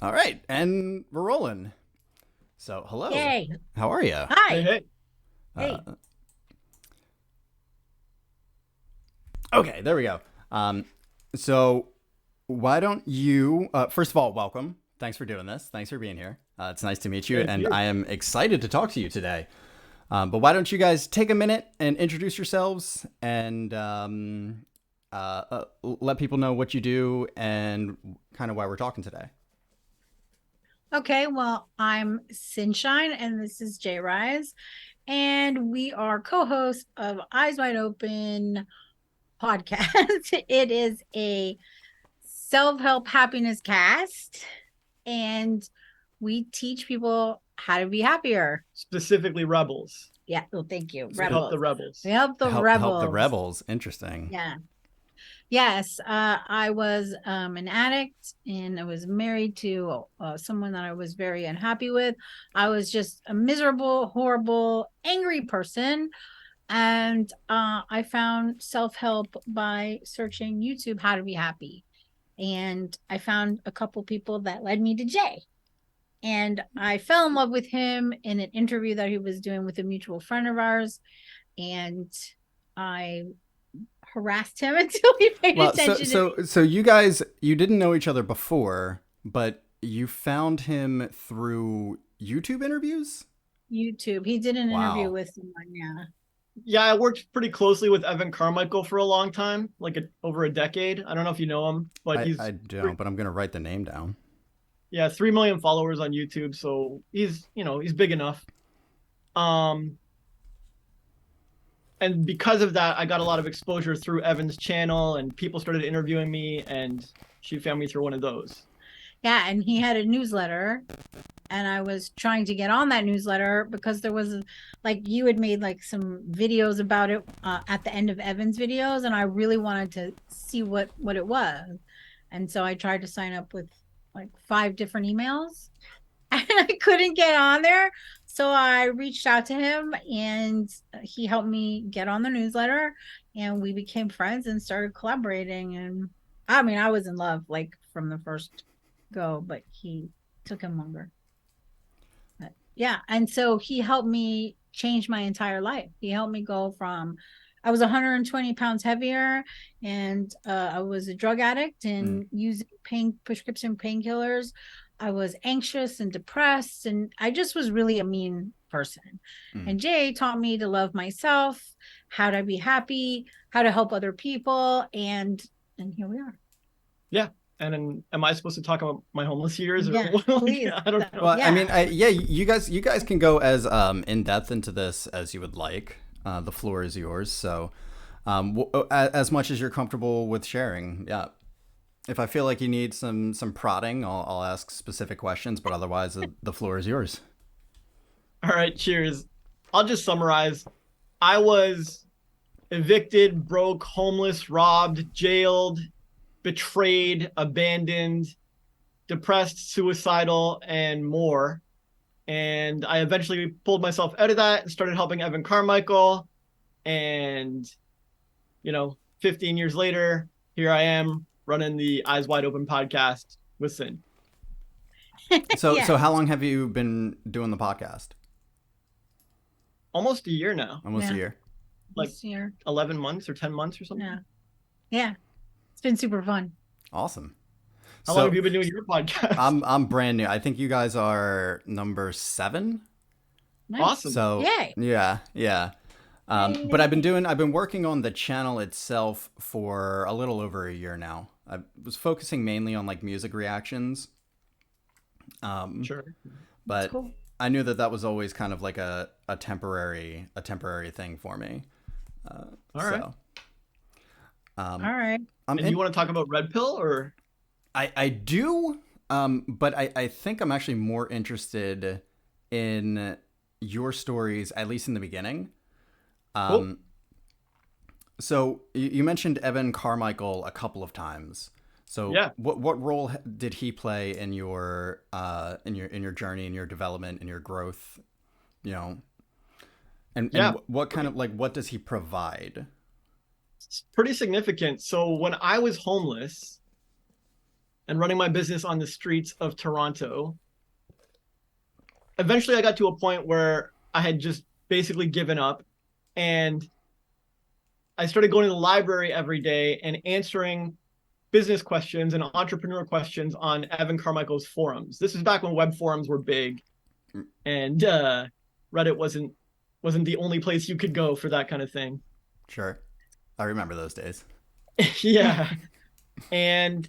All right, and we're rolling. So, hello. Yay. How are you? Hey, Hi. hey. Uh, Hey. okay, there we go. Um, so, why don't you, first of all, welcome. Thanks for doing this. Thanks for being here. It's nice to meet you, Thank and you. I am excited to talk to you today. But why don't you guys take a minute and introduce yourselves and let people know what you do and kind of why we're talking today? Okay, well, I'm Cynshine and this is J-Ryze. And we are co-hosts of Eyes Wide Open podcast. It is a self-help happiness cast, and we teach people how to be happier. Specifically rebels. Yeah, well, thank you. We help Rebels. the We rebels. help the Help the rebels. rebels. Interesting. Yeah. Yes, I was an addict and I was married to someone that I was very unhappy with. I was just a miserable, horrible, angry person. And I found self help by searching YouTube, how to be happy. And I found a couple people that led me to Jay. And I fell in love with him in an interview that he was doing with a mutual friend of ours. And I harassed him until he paid Well, so attention to so me. so you guys you didn't know each other before, but you found him through YouTube interviews? YouTube. He did an interview Wow. with someone. Yeah. Yeah, I worked pretty closely with Evan Carmichael for a long time, like over a decade. I don't know if you know him, but I don't, but I'm gonna write the name down. yeah, 3 million followers on YouTube, so he's big enough. Um, and because of that, I got a lot of exposure through Evan's channel, and people started interviewing me, and she found me through one of those. Yeah. And he had a newsletter. And I was trying to get on that newsletter because there was like you had made like some videos about it at the end of Evan's videos, and I really wanted to see what it was. And so I tried to sign up with like 5 different emails, and I couldn't get on there. So I reached out to him, and he helped me get on the newsletter, and we became friends and started collaborating. And I mean, I was in love like from the first go, but he took him longer. But yeah, and so he helped me change my entire life. He helped me go from I was 120 pounds heavier, and I was a drug addict Mm, and using prescription painkillers. I was anxious and depressed, and I just was really a mean person. mm. And Jay taught me to love myself, how to be happy, how to help other people, and here we are. Yeah. And then, am I supposed to talk about my homeless years or Yeah, like, please. I don't know. Well, I Yeah. mean, yeah, you guys can go as in depth into this as you would like. The floor is yours. So, as much as you're comfortable with sharing, yeah. If I feel like you need some prodding, I'll ask specific questions, but otherwise, the floor is yours. All right, cheers. I'll just summarize. I was evicted, broke, homeless, robbed, jailed, betrayed, abandoned, depressed, suicidal, and more. And I eventually pulled myself out of that and started helping Evan Carmichael. And, 15 years later, here I am running the Eyes Wide Open podcast with Sin. So Yeah. how long have you been doing the podcast? Almost a year now, Almost a Yeah. year. like This year. 11 months or 10 months or Yeah. something. Yeah. It's been super fun. Awesome. How long have So you been doing your podcast? I'm brand new. I think you guys are number 7. Nice. Awesome. So Yay. yeah, yeah. But Yay. I've been working on the channel itself for a little over a year now. I was focusing mainly on like music reactions, Sure. That's but cool. I knew that that was always kind of like a temporary thing for me. All right. So All um, right. I'm And you in. want to talk about Red Pill or? I do, but I think I'm actually more interested in your stories, at least in the beginning. Cool. Um, So you mentioned Evan Carmichael a couple of times. So Yeah. what role did he play in your in your journey, in your development, in your growth? You know, and Yeah. what kind of like what does he provide? It's pretty significant. So when I was homeless, and running my business on the streets of Toronto. Eventually, I got to a point where I had just basically given up, and I started going to the library every day and answering business questions and entrepreneur questions on Evan Carmichael's forums. This is back when web forums were big, and Reddit wasn't the only place you could go for that kind of thing. Sure. I remember those days. Yeah. And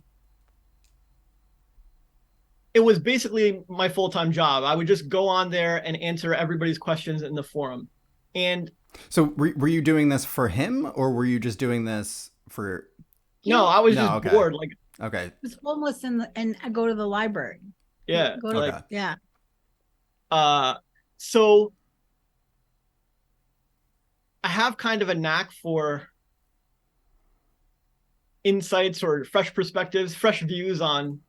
it was basically my full-time job. I would just go on there and answer everybody's questions in the forum. And so were you doing this for him, or were you just doing this for... No, I was just okay. bored. Like, okay. I was homeless and I go to the library. Yeah. Go to, okay. yeah. So I have kind of a knack for insights or fresh perspectives, fresh views on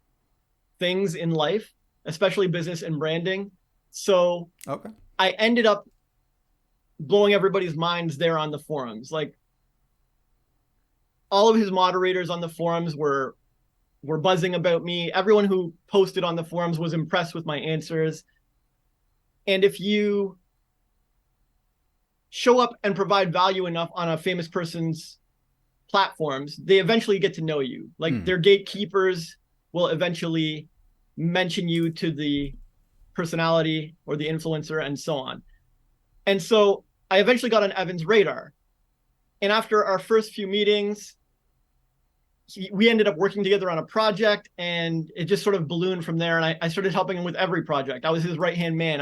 things in life, especially business and branding. So okay. I ended up blowing everybody's minds there on the forums. Like, all of his moderators on the forums were buzzing about me. Everyone who posted on the forums was impressed with my answers. And if you show up and provide value enough on a famous person's platforms, they eventually get to know you. Like, their gatekeepers will eventually mention you to the personality or the influencer and so on. And so I eventually got on Evan's radar. And after our first few meetings, we ended up working together on a project, and it just sort of ballooned from there. And I started helping him with every project. I was his right-hand man.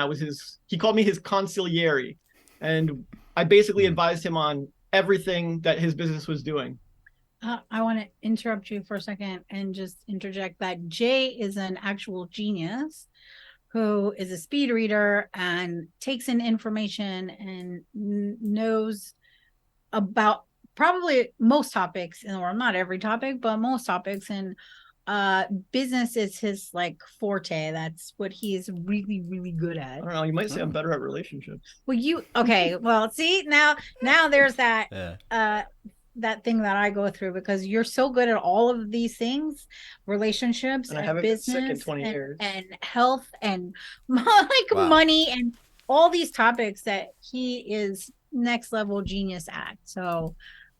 He called me his consigliere. And I basically advised him on everything that his business was doing. I want to interrupt you for a second and just interject that Jay is an actual genius who is a speed reader and takes in information and knows about probably most topics in the world, not every topic, but most topics. And business is his like forte. That's what he's really, really good at. I don't know. You might say I'm better at relationships. Well, okay. Well, see, now there's that that thing that I go through, because you're so good at all of these things, relationships and I and haven't business been sick in 20 years. And health and like money and all these topics that he is next level genius at. So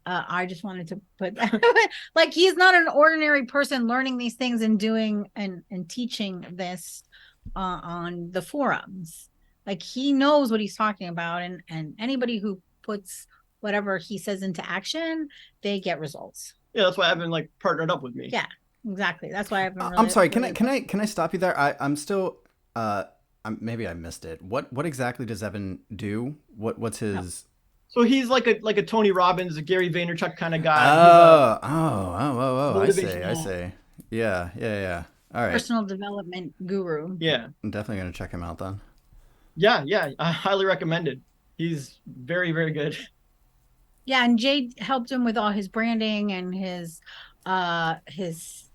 I just wanted to put that like, he's not an ordinary person learning these things and doing and teaching this on the forums. Like, he knows what he's talking about, and anybody who puts whatever he says into action, they get results. Yeah, that's why Evan like partnered up with me. Yeah, exactly. That's why I've been. I'm sorry. Can I stop you there? I'm still. Maybe I missed it. What exactly does Evan do? What's his? No. So he's like a Tony Robbins, a Gary Vaynerchuk kind of guy. Oh! I see. Yeah. All right. Personal development guru. Yeah. I'm definitely gonna check him out then. Yeah. I highly recommend it. He's very, very good. Yeah, and Jay helped him with all his branding and his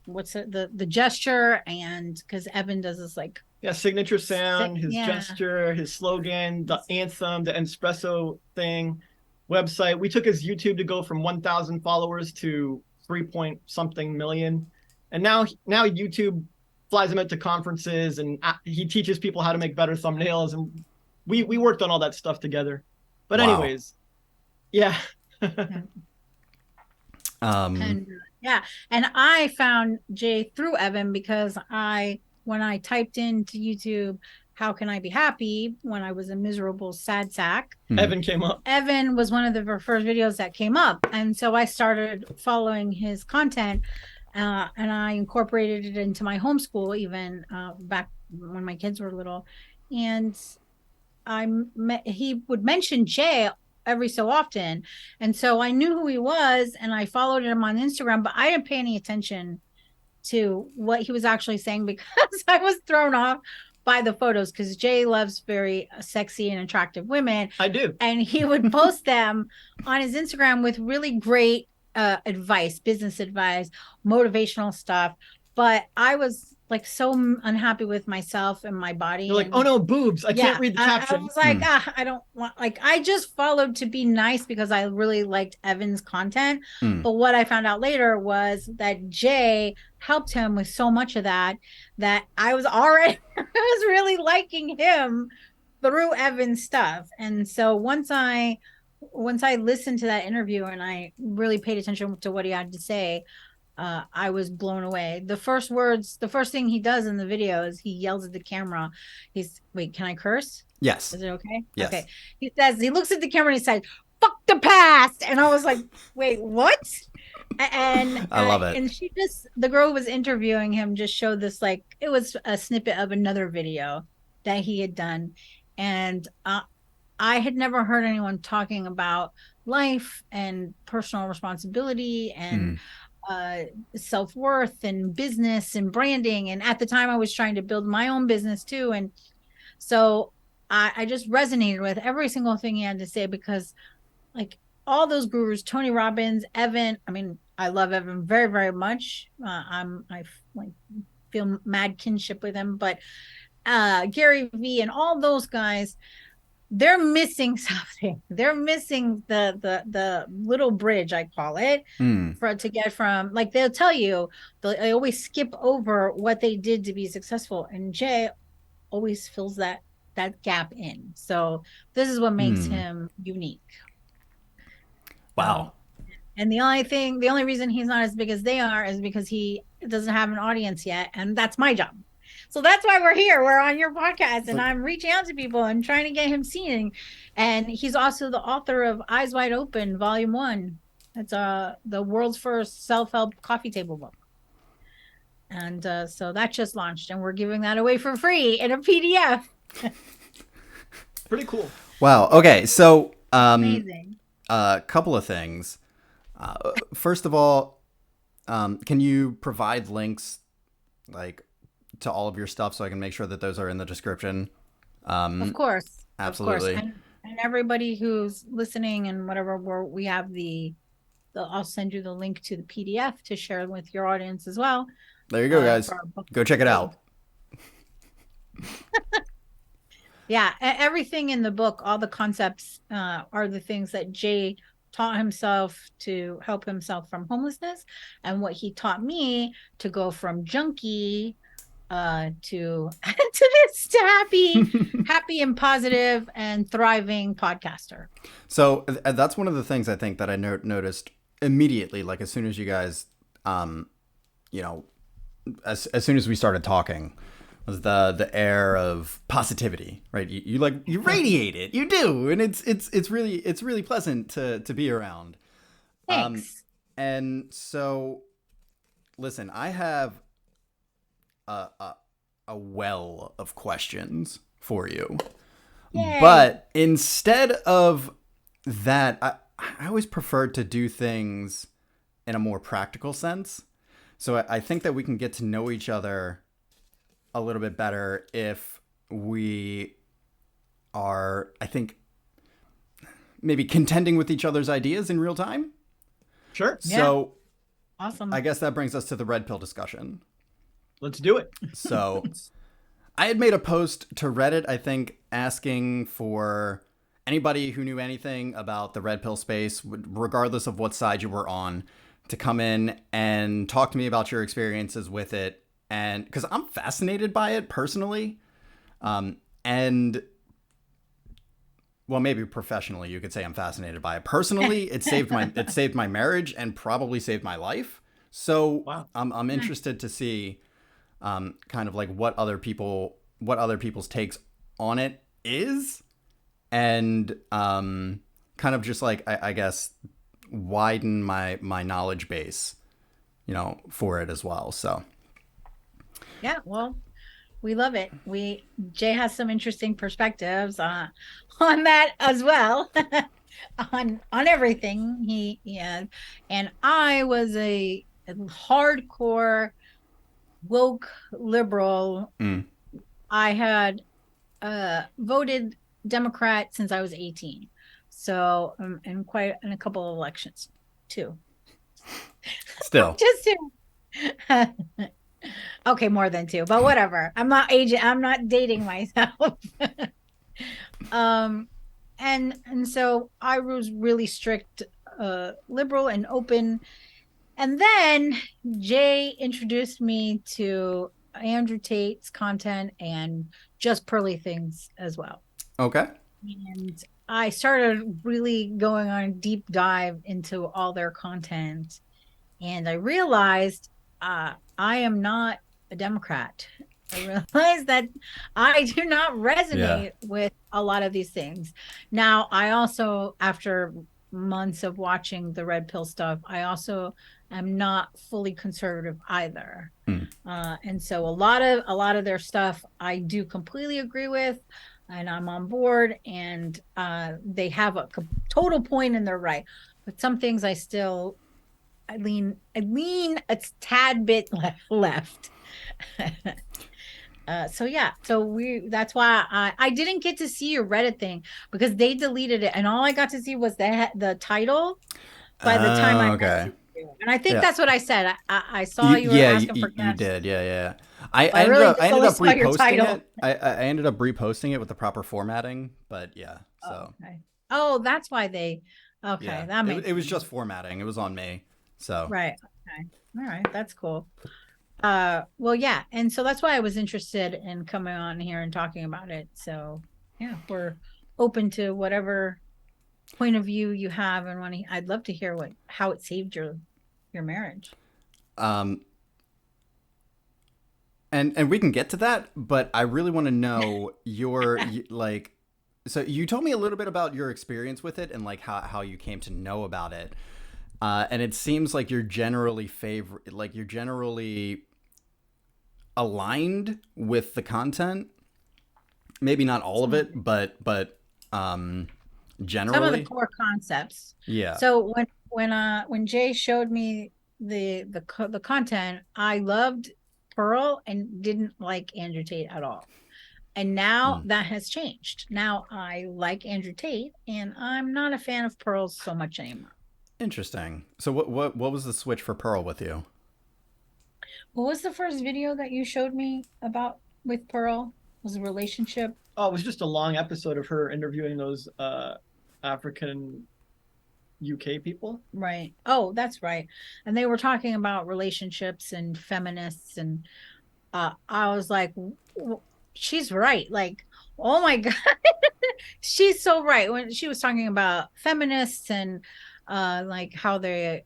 what's it, the gesture, and because Evan does this like signature sound, his gesture, his slogan, the anthem, the espresso thing, website. We took his YouTube to go from 1,000 followers to 3 something million, and now YouTube flies him out to conferences, and he teaches people how to make better thumbnails, and we worked on all that stuff together. But anyways, yeah. And I found Jay through Evan, because when I typed into YouTube, how can I be happy, when I was a miserable sad sack, Evan came up. Evan was one of the first videos that came up, and so I started following his content, and I incorporated it into my homeschool even back when my kids were little. And he would mention Jay every so often, and so I knew who he was, and I followed him on Instagram, but I didn't pay any attention to what he was actually saying, because I was thrown off by the photos, because Jay loves very sexy and attractive women. I do. And he would post them on his Instagram with really great advice, business advice, motivational stuff. But I was like so unhappy with myself and my body. You're like, oh no, boobs. I can't read the I caption. was like, I don't want, like, I just followed to be nice because I really liked Evan's content. But what I found out later was that Jay helped him with so much of that, that I was already, I was really liking him through Evan's stuff. And so once I listened to that interview and I really paid attention to what he had to say, I was blown away. The first thing he does in the video is he yells at the camera. Wait, can I curse? Yes. Is it okay? Yes. Okay. He looks at the camera and he says, "Fuck the past." And I was like, wait, what? And I love it. And the girl who was interviewing him just showed this, like, it was a snippet of another video that he had done. And I had never heard anyone talking about life and personal responsibility and self-worth and business and branding. And at the time I was trying to build my own business too. And so I just resonated with every single thing he had to say, because like all those gurus, Tony Robbins, Evan, I mean, I love Evan very, very much. I like feel mad kinship with him, but Gary Vee and all those guys, they're missing something. They're missing the little bridge, I call it, to get from, like, they'll tell you, they always skip over what they did to be successful, and Jay always fills that gap in. So this is what makes him unique. Wow. And the only reason he's not as big as they are is because he doesn't have an audience yet, and that's my job. So that's why we're here. We're on your podcast, and I'm reaching out to people and trying to get him seen. And he's also the author of Eyes Wide Open, Volume 1. It's the world's first self-help coffee table book. And so that just launched, and we're giving that away for free in a PDF. Pretty cool. Wow. Okay. So amazing. A couple of things. First of all, can you provide links like to all of your stuff so I can make sure that those are in the description? Of course. Absolutely. Of course. And everybody who's listening and whatever, we have I'll send you the link to the PDF to share with your audience as well. There you go, guys. Go check it out. Yeah. Everything in the book, all the concepts are the things that Jay taught himself to help himself from homelessness, and what he taught me to go from junkie to this to happy and positive and thriving podcaster. So that's one of the things I think that I noticed immediately, like as soon as you guys as soon as we started talking, was the air of positivity, right? You radiate it, you do, and it's really pleasant to be around. Thanks. And so, listen, I have a well of questions for you. Yay. But instead of that, I always prefer to do things in a more practical sense. So I think that we can get to know each other a little bit better if we are, I think, maybe contending with each other's ideas in real time. Sure. So awesome. I guess that brings us to the red pill discussion. Let's do it. So I had made a post to Reddit, I think, asking for anybody who knew anything about the red pill space, regardless of what side you were on, to come in and talk to me about your experiences with it. And because I'm fascinated by it personally, and well, maybe professionally, you could say I'm fascinated by it. Personally, it saved my marriage and probably saved my life. So wow. I'm interested to see kind of like what other people's takes on it is, and kind of just like I guess widen my knowledge base, for it as well. So. Yeah, well, we love it. Jay has some interesting perspectives on that as well, on everything he had. And I was a hardcore woke liberal. I had voted Democrat since I was 18, so in a couple of elections too. Still, just to Okay, more than two, but whatever. I'm not dating myself. um and so I was really strict, liberal and open. And then Jay introduced me to Andrew Tate's content and just Pearly Things as well. Okay. And I started really going on a deep dive into all their content. And I realized I am not a Democrat. I realized that I do not Yeah. resonate with a lot of these things. Now, I also, after months of watching the red pill stuff, I also am not fully conservative either. Hmm. And so a lot of their stuff I do completely agree with, and I'm on board. And they have a total point and they're right. But some things I lean a tad bit left. So yeah, that's why I didn't get to see your Reddit thing because they deleted it, and all I got to see was the title by the time I Okay. messaged you. And I think Yeah. that's what I said. I saw you were asking for You guests, did. Yeah. but I really I just ended only up saw your reposting title. it. I ended up reposting it with the proper formatting, but yeah. Oh, So okay. Oh, that's why they. Okay, yeah, that makes it was sense. just formatting. It was on me. So Right. Okay. All right. That's cool. Well, yeah, and so that's why I was interested in coming on here and talking about it. So yeah, we're open to whatever point of view you have, and want to, I'd love to hear how it saved your marriage. um and we can get to that, but I really want to know like, so you told me a little bit about your experience with it and like how you came to know about it. And it seems like you're generally aligned with the content. Maybe not all of it, but Some of the generally. core concepts. Yeah. So when Jay showed me the content, I loved Pearl and didn't like Andrew Tate at all. And now Mm. that has changed. Now I like Andrew Tate, and I'm not a fan of Pearl so much anymore. Interesting. So what was the switch for Pearl with you? What was the first video that you showed me about with Pearl? Was a relationship? Oh, it was just a long episode of her interviewing those African UK people. Right. Oh, that's right. And they were talking about relationships and feminists, and I was like, she's right. Like, oh my God, she's so right. When she was talking about feminists and like how they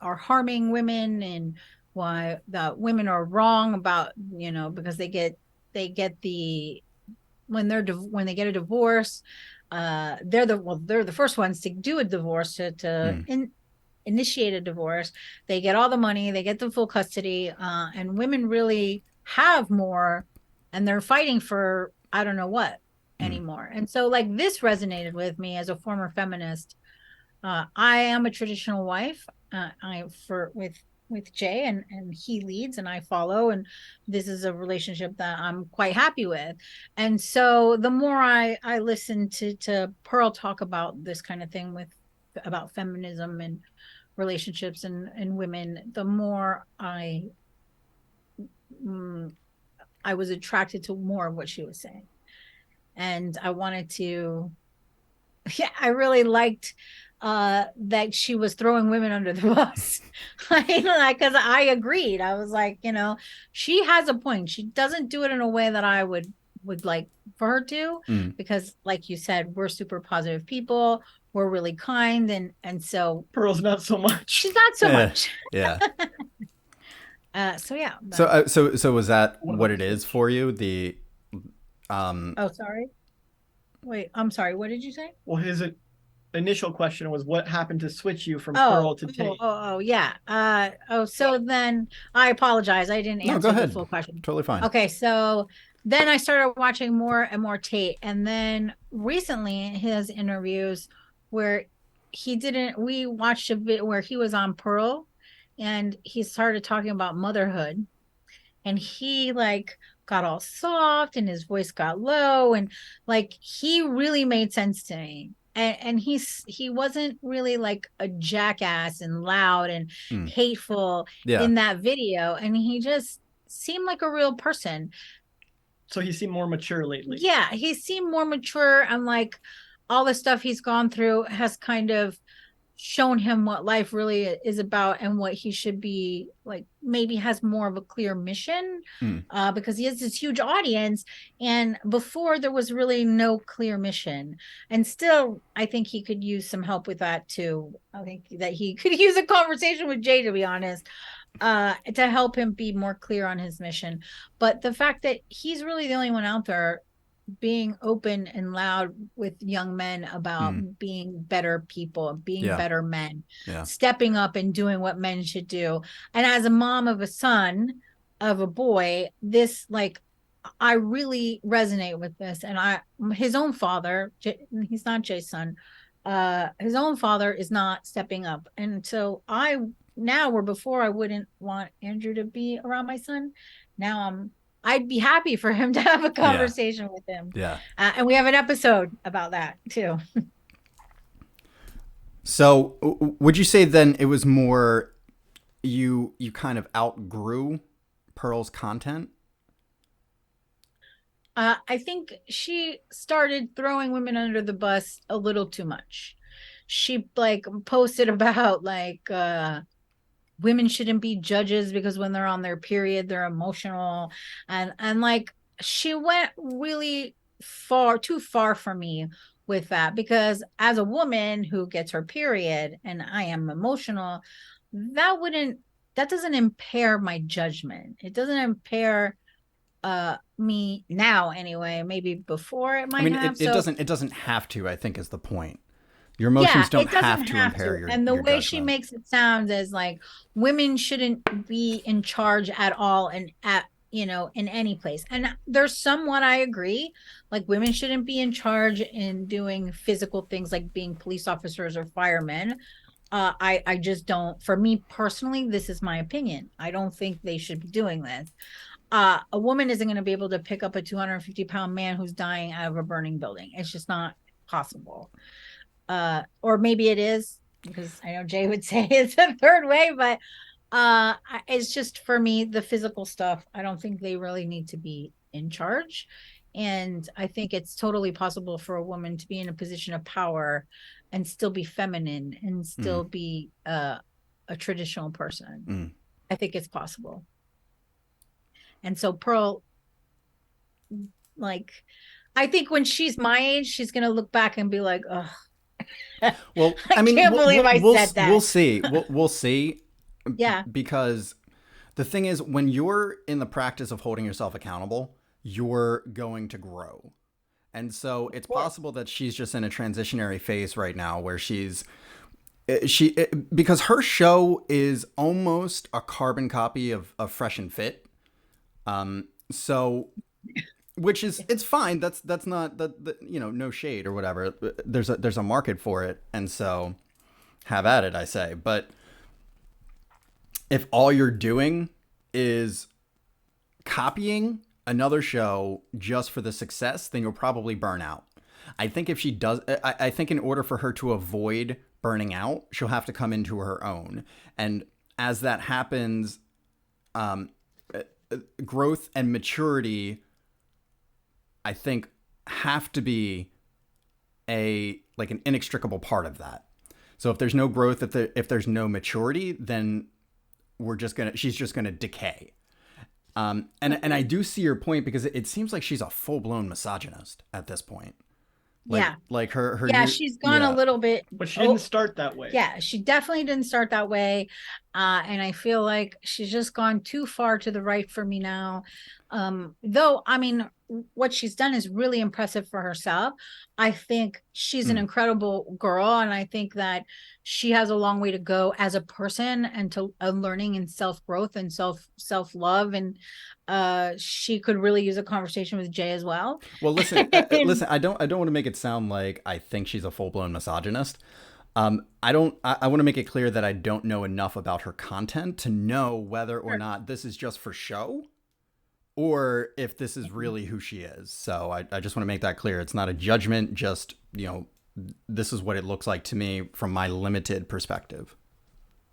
are harming women, and why the women are wrong about, because they get the when they get a divorce, they're the first ones to do a divorce, Mm. initiate a divorce. They get all the money, they get the full custody, and women really have more, and they're fighting for I don't know what Mm. anymore. And so like this resonated with me as a former feminist. I am a traditional wife. I for with Jay, and he leads and I follow, and this is a relationship that I'm quite happy with. And so the more I listen to Pearl talk about this kind of thing, with about feminism and relationships and women, the more mm, I was attracted to more of what she was saying, and I wanted to. Yeah, I really liked that she was throwing women under the bus. Like, because I agreed. I was like, she has a point. She doesn't do it in a way that I would like for her to, Mm. because like you said, we're super positive people. We're really kind, and so Pearl's not so much. she's not so Yeah. much. Yeah. So yeah, So was that What what about it the is switch? for you? The um oh, sorry. Wait, I'm sorry. What did you say? Well, his initial question was what happened to switch you from Oh, Pearl to oh, Tate? oh, oh, yeah. So then I apologize. I didn't No, go answer the ahead. full question. Totally fine. Okay, so then I started watching more and more Tate. And then recently his interviews where we watched a bit where he was on Pearl, and he started talking about motherhood, and he like got all soft and his voice got low, and like he really made sense to me. and he wasn't really like a jackass and loud and Mm. hateful Yeah. in that video, and he just seemed like a real person. So he seemed more mature lately. Yeah, he seemed more mature, and like all the stuff he's gone through has kind of shown him what life really is about and what he should be like, maybe has more of a clear mission, Mm. because he has this huge audience, and before there was really no clear mission. And still, I think he could use some help with that too. I think that he could use a conversation with Jay, to be honest, to help him be more clear on his mission. But the fact that he's really the only one out there being open and loud with young men about being better people, being better men, stepping up and doing what men should do. And as a mom of a son, of a boy, this, like, I really resonate with this. And his own father, he's not Jay's son, his own father is not stepping up. And so where before I wouldn't want Andrew to be around my son, now I'd be happy for him to have a conversation with him. Yeah. And we have an episode about that too. So would you say then it was more you kind of outgrew Pearl's content? I think she started throwing women under the bus a little too much. She like posted about like women shouldn't be judges because when they're on their period they're emotional, and like she went really too far for me with that, because as a woman who gets her period and I am emotional, that doesn't impair my judgment. It doesn't impair me now anyway. Maybe before it might have. It doesn't have to, I think, is the point. Your emotions don't have to impair your and the your way judgment. she makes it sound is like women shouldn't be in charge at all, and in any place. And there's somewhat I agree, like women shouldn't be in charge in doing physical things like being police officers or firemen. I just don't, for me personally, this is my opinion, I don't think they should be doing this. A woman isn't going to be able to pick up a 250-pound man who's dying out of a burning building. It's just not possible. Or maybe it is, because I know Jay would say it's a third way, but it's just, for me, the physical stuff, I don't think they really need to be in charge. And I think it's totally possible for a woman to be in a position of power and still be feminine and still be a traditional person. I think it's possible. And so Pearl, like, I think when she's my age, she's going to look back and be like, oh, well, I can't believe I said that. We'll see. We'll see. Yeah. Because the thing is, when you're in the practice of holding yourself accountable, you're going to grow. And so it's possible that she's just in a transitionary phase right now where because her show is almost a carbon copy of Fresh and Fit. So, which is, it's fine. That's not no shade or whatever. There's a market for it. And so have at it, I say. But if all you're doing is copying another show just for the success, then you'll probably burn out. I think if she does, I think in order for her to avoid burning out, she'll have to come into her own. And as that happens, growth and maturity, I think, have to be an inextricable part of that. So if there's no growth, if there's no maturity, then she's just gonna decay. And I do see your point, because it seems like she's a full-blown misogynist at this point. Like her she's gone a little bit, but she didn't start that way. Yeah, she definitely didn't start that way. And I feel like she's just gone too far to the right for me now. Though, I mean, what she's done is really impressive for herself. I think she's an incredible girl, and I think that she has a long way to go as a person, and to learning and self-growth and self-love. And she could really use a conversation with Jay as well. Well, listen, I don't want to make it sound like I think she's a full-blown misogynist. I want to make it clear that I don't know enough about her content to know whether or not this is just for show, or if this is really who she is. So I just want to make that clear. It's not a judgment, just, this is what it looks like to me from my limited perspective.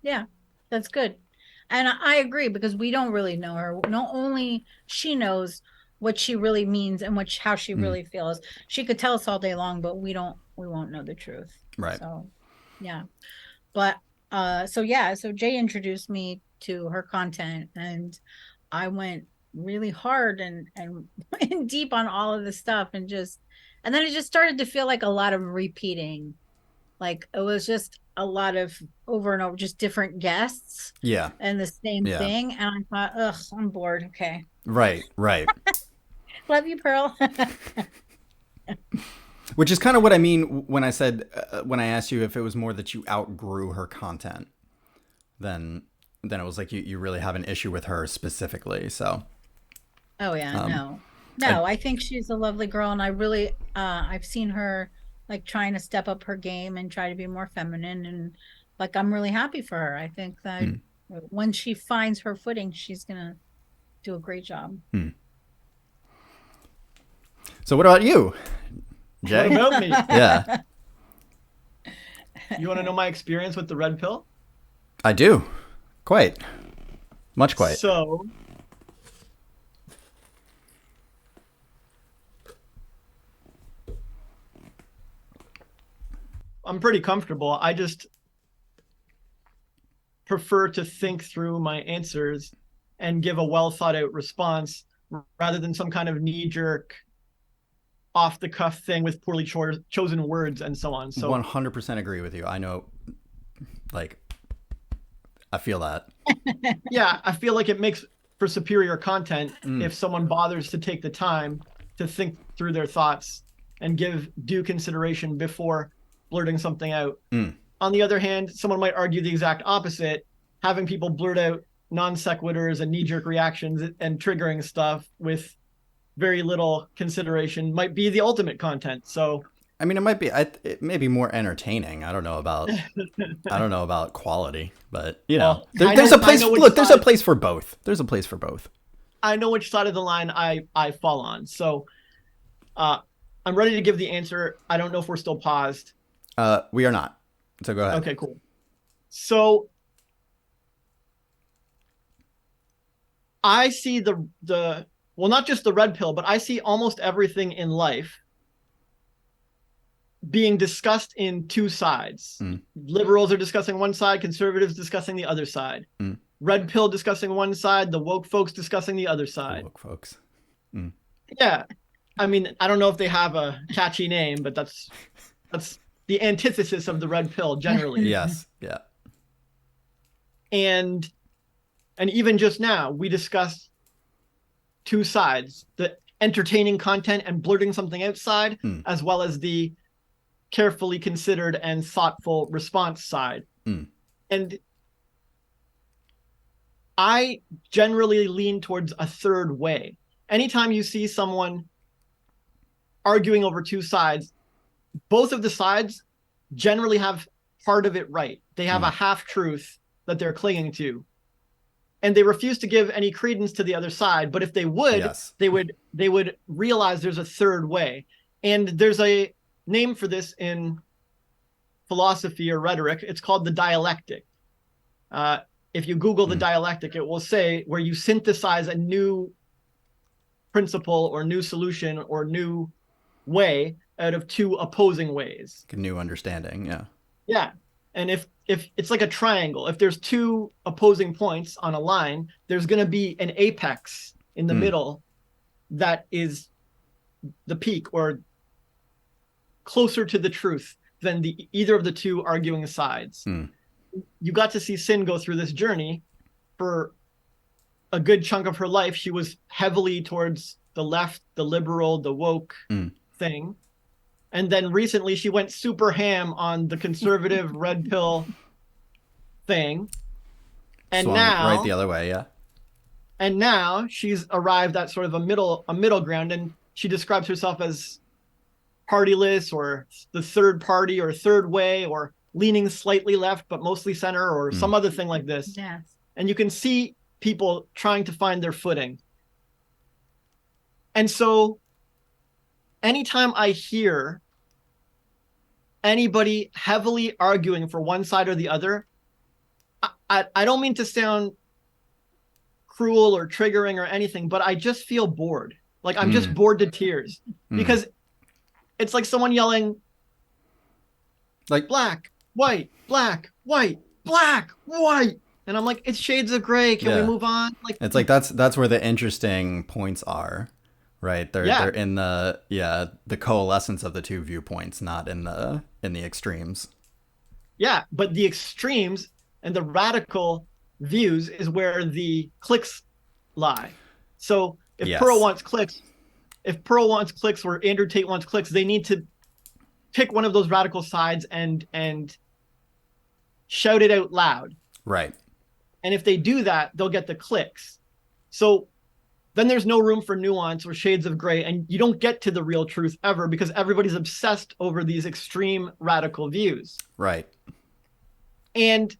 Yeah, that's good. And I agree, because we don't really know her. Not only she knows what she really means and how she really feels. She could tell us all day long, but we won't know the truth. Right. So, yeah. But so Jay introduced me to her content, and I went really hard and went deep on all of the stuff, and then it just started to feel like a lot of repeating. Like it was just a lot of over and over, just different guests. Yeah. And the same thing. And I thought, ugh, I'm bored. Okay. Right. Love you, Pearl. Which is kind of what I mean when I said, when I asked you if it was more that you outgrew her content, then it was like you really have an issue with her specifically. So. Oh yeah, no, I think she's a lovely girl, and I really, I've seen her like trying to step up her game and try to be more feminine, and like I'm really happy for her. I think that when she finds her footing, she's gonna do a great job. So what about you, Jay? What about me? Yeah. You want to know my experience with the red pill? I do. Quite. Much quite. So, I'm pretty comfortable. I just prefer to think through my answers and give a well thought out response rather than some kind of knee jerk, off the cuff thing with poorly chosen words and so on. So 100% agree with you. I know, like, I feel that. Yeah, I feel like it makes for superior content if someone bothers to take the time to think through their thoughts and give due consideration before blurting something out. On the other hand, someone might argue the exact opposite, having people blurt out non sequiturs and knee-jerk reactions and triggering stuff with very little consideration might be the ultimate content. So I mean, it may be more entertaining. I don't know about quality, but you know, there's a place. Look, there's a place for both. There's a place for both. I know which side of the line I fall on. So I'm ready to give the answer. I don't know if we're still paused. We are not. So go ahead. Okay, cool. So I see well, not just the red pill, but I see almost everything in life being discussed in two sides. Liberals are discussing one side, conservatives discussing the other side. Red pill discussing one side, the woke folks discussing the other side. The woke folks. Yeah. I mean, I don't know if they have a catchy name, but that's the antithesis of the red pill generally. Yes. Yeah. And even just now, we discussed two sides, the entertaining content and blurting something outside, as well as the carefully considered and thoughtful response side. And I generally lean towards a third way. Anytime you see someone arguing over two sides, both of the sides generally have part of it right. They have a half truth that they're clinging to. And they refuse to give any credence to the other side. But if they would, they would realize there's a third way. And there's a name for this in philosophy or rhetoric. It's called the dialectic. If you Google the dialectic, it will say where you synthesize a new principle or new solution or new way out of two opposing ways. A new understanding. Yeah. Yeah. And if it's like a triangle, if there's two opposing points on a line, there's going to be an apex in the middle that is the peak or closer to the truth than either of the two arguing sides. You got to see Cyn go through this journey. For a good chunk of her life, she was heavily towards the left, the liberal, the woke thing. And then recently she went super ham on the conservative red pill thing. And swung now right the other way, yeah. And now she's arrived at sort of a middle ground, and she describes herself as partyless or the third party or third way or leaning slightly left but mostly center or some other thing like this. Yes. And you can see people trying to find their footing. And so anytime I hear anybody heavily arguing for one side or the other, I don't mean to sound cruel or triggering or anything, but I just feel bored. Like I'm just bored to tears because it's like someone yelling Like black, white, black, white, black, white. And I'm like, it's shades of gray. Can we move on? Like it's like that's where the interesting points are, right? They're in the coalescence of the two viewpoints, not in the extremes. Yeah, but the extremes and the radical views is where the clicks lie. So if Pearl wants clicks, or Andrew Tate wants clicks, they need to pick one of those radical sides and shout it out loud. Right. And if they do that, they'll get the clicks. So then there's no room for nuance or shades of gray, and you don't get to the real truth ever because everybody's obsessed over these extreme radical views. Right. And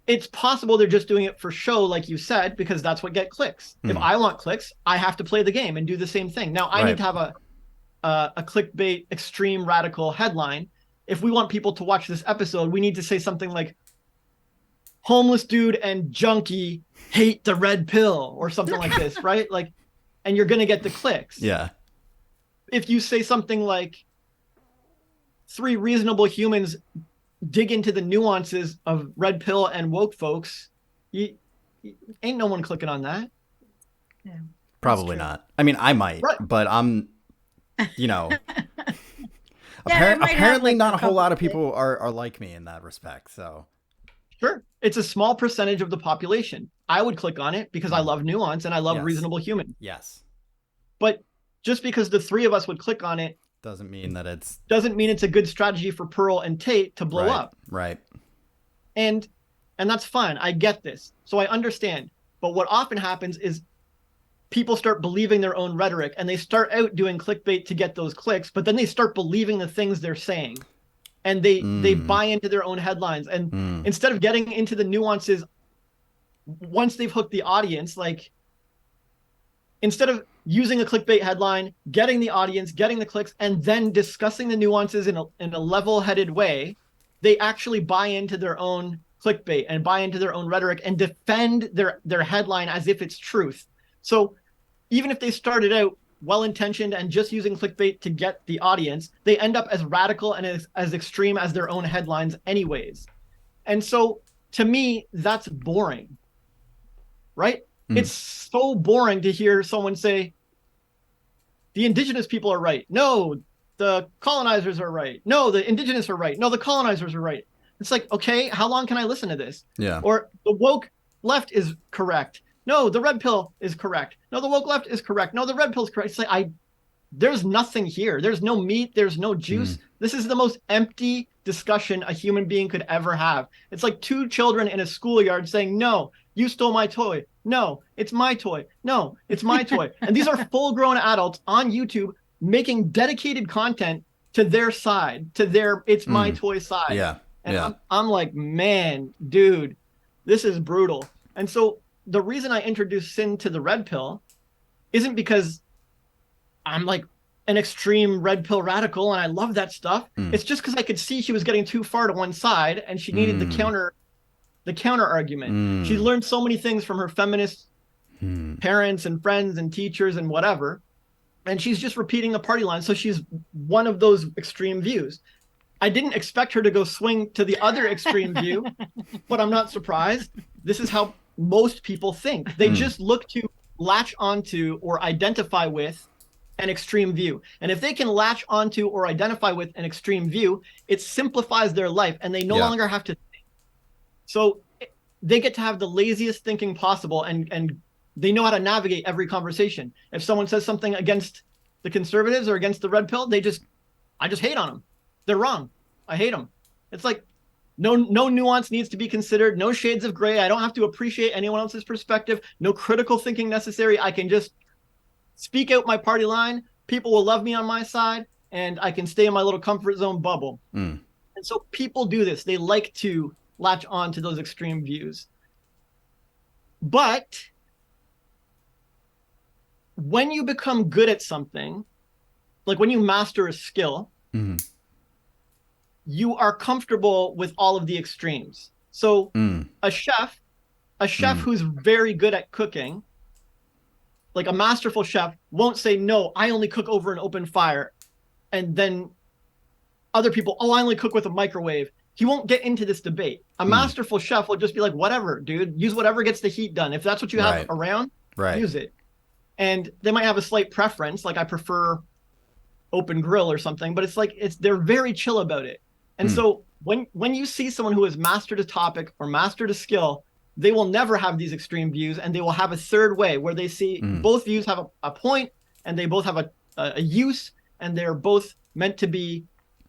it's possible they're just doing it for show, like you said, because that's what get clicks. If I want clicks, I have to play the game and do the same thing. Now I need to have a clickbait extreme radical headline. If we want people to watch this episode, we need to say something like homeless dude and junkie hate the red pill or something like this, right? Like, and you're going to get the clicks. Yeah. If you say something like 3 reasonable humans dig into the nuances of red pill and woke folks, ain't no one clicking on that. Yeah, probably not. I mean, I might, but I'm, apparently not a whole lot of people are like me in that respect. So sure, it's a small percentage of the population. I would click on it because I love nuance and I love reasonable humans. Yes. But just because the 3 of us would click on it doesn't mean it's a good strategy for Pearl and Tate to blow up. Right. And that's fine. I get this. So I understand. But what often happens is people start believing their own rhetoric and they start out doing clickbait to get those clicks, but then they start believing the things they're saying. And they buy into their own headlines. And instead of getting into the nuances, once they've hooked the audience, like instead of using a clickbait headline, getting the audience, getting the clicks, and then discussing the nuances in a level-headed way, they actually buy into their own clickbait and buy into their own rhetoric and defend their headline as if it's truth. So even if they started out well-intentioned and just using clickbait to get the audience, they end up as radical and as extreme as their own headlines anyways. And so to me, that's boring, right? It's so boring to hear someone say, the indigenous people are right. No, the colonizers are right. No, the indigenous are right. No, the colonizers are right. It's like, okay, how long can I listen to this? Yeah. Or the woke left is correct. No, the red pill is correct. No, the woke left is correct. No, the red pill is correct. It's like, there's nothing here. There's no meat. There's no juice. This is the most empty discussion a human being could ever have. It's like 2 children in a schoolyard saying, no, you stole my toy. No, it's my toy. No, it's my toy. And these are full-grown adults on YouTube making dedicated content to their side, to their it's my toy side. Yeah. And I'm like, man, dude, this is brutal. And so the reason I introduced Sin to the red pill isn't because I'm like an extreme red pill radical and I love that stuff. It's just because I could see she was getting too far to one side and she needed the counter argument. She learned so many things from her feminist parents and friends and teachers and whatever. And she's just repeating the party line. So she's one of those extreme views. I didn't expect her to go swing to the other extreme view, but I'm not surprised. This is how most people think. They just look to latch onto or identify with an extreme view. And if they can latch onto or identify with an extreme view, it simplifies their life and they no longer have to think. So they get to have the laziest thinking possible and they know how to navigate every conversation. If someone says something against the conservatives or against the red pill, I just hate on them. They're wrong. I hate them. It's like no nuance needs to be considered. No shades of gray. I don't have to appreciate anyone else's perspective. No critical thinking necessary. I can just speak out my party line. People will love me on my side and I can stay in my little comfort zone bubble. And so people do this. They like to latch on to those extreme views. But when you become good at something, like when you master a skill, you are comfortable with all of the extremes. So a chef who's very good at cooking, like a masterful chef, won't say, no, I only cook over an open fire. And then other people, oh, I only cook with a microwave. He won't get into this debate. A masterful chef will just be like, whatever, dude, use whatever gets the heat done. If that's what you have around, use it. And they might have a slight preference, like I prefer open grill or something, but it's like, they're very chill about it. And so when you see someone who has mastered a topic or mastered a skill, they will never have these extreme views, and they will have a third way where they see both views have a point, and they both have a use, and they're both meant to be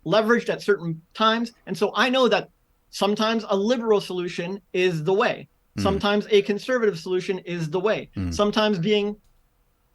leveraged at certain times. And so I know that sometimes a liberal solution is the way. Sometimes a conservative solution is the way. Sometimes being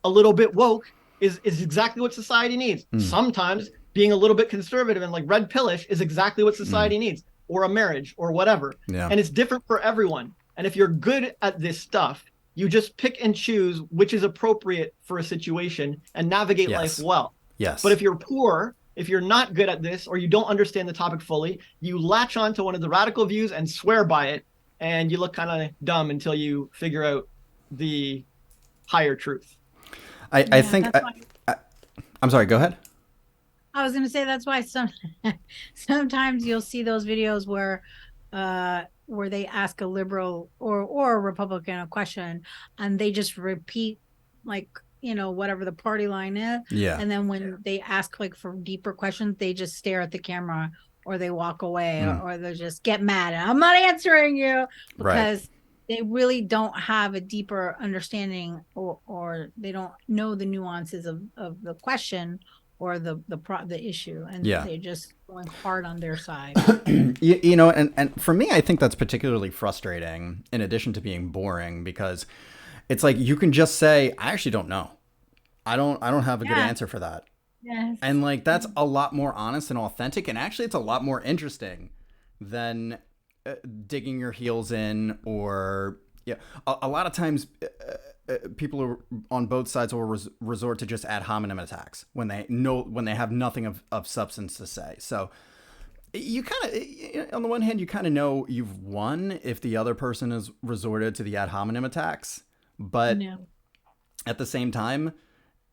a little bit woke is exactly what society needs. Sometimes being a little bit conservative and like red pillish is exactly what society needs, or a marriage or whatever. And it's different for everyone. And if you're good at this stuff, you just pick and choose which is appropriate for a situation and navigate life well. But if you're poor, if you're not good at this, or you don't understand the topic fully, you latch on to one of the radical views and swear by it, and you look kind of dumb until you figure out the higher truth. I think I'm sorry, go ahead. I was going to say that's why sometimes you'll see those videos where they ask a liberal or a Republican a question, and they just repeat like, you know, whatever the party line is. And then when they ask like for deeper questions, they just stare at the camera, or they walk away, or they just get mad. I'm not answering you, because they really don't have a deeper understanding, or they don't know the nuances of the question or the issue, and they're just going hard on their side. you know, and for me, I think that's particularly frustrating, in addition to being boring, because it's like you can just say, I actually don't know. I don't have a good answer for that. And like that's a lot more honest and authentic, and actually it's a lot more interesting than digging your heels in, or a lot of times people are on both sides will resort to just ad hominem attacks when they have nothing of substance to say. So you kind of, on the one hand, you kind of know you've won if the other person has resorted to the ad hominem attacks, but at the same time,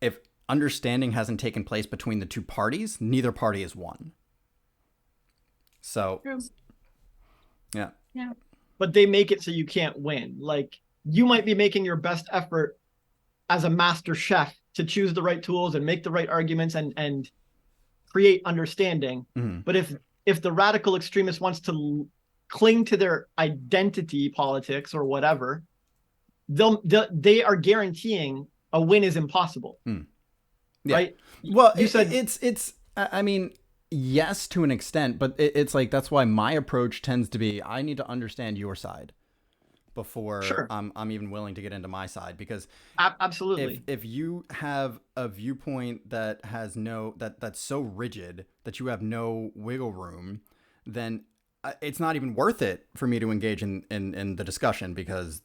if understanding hasn't taken place between the two parties, neither party has won. So yeah. But they make it so you can't win. Like, you might be making your best effort as a master chef to choose the right tools and make the right arguments and create understanding. But if the radical extremist wants to cling to their identity politics or whatever, they are guaranteeing a win is impossible. Right? Well, you said it's I mean, yes, to an extent, but it's like, that's why my approach tends to be, I need to understand your side before I'm even willing to get into my side, because absolutely, if you have a viewpoint that has that's so rigid that you have no wiggle room, then it's not even worth it for me to engage in the discussion, because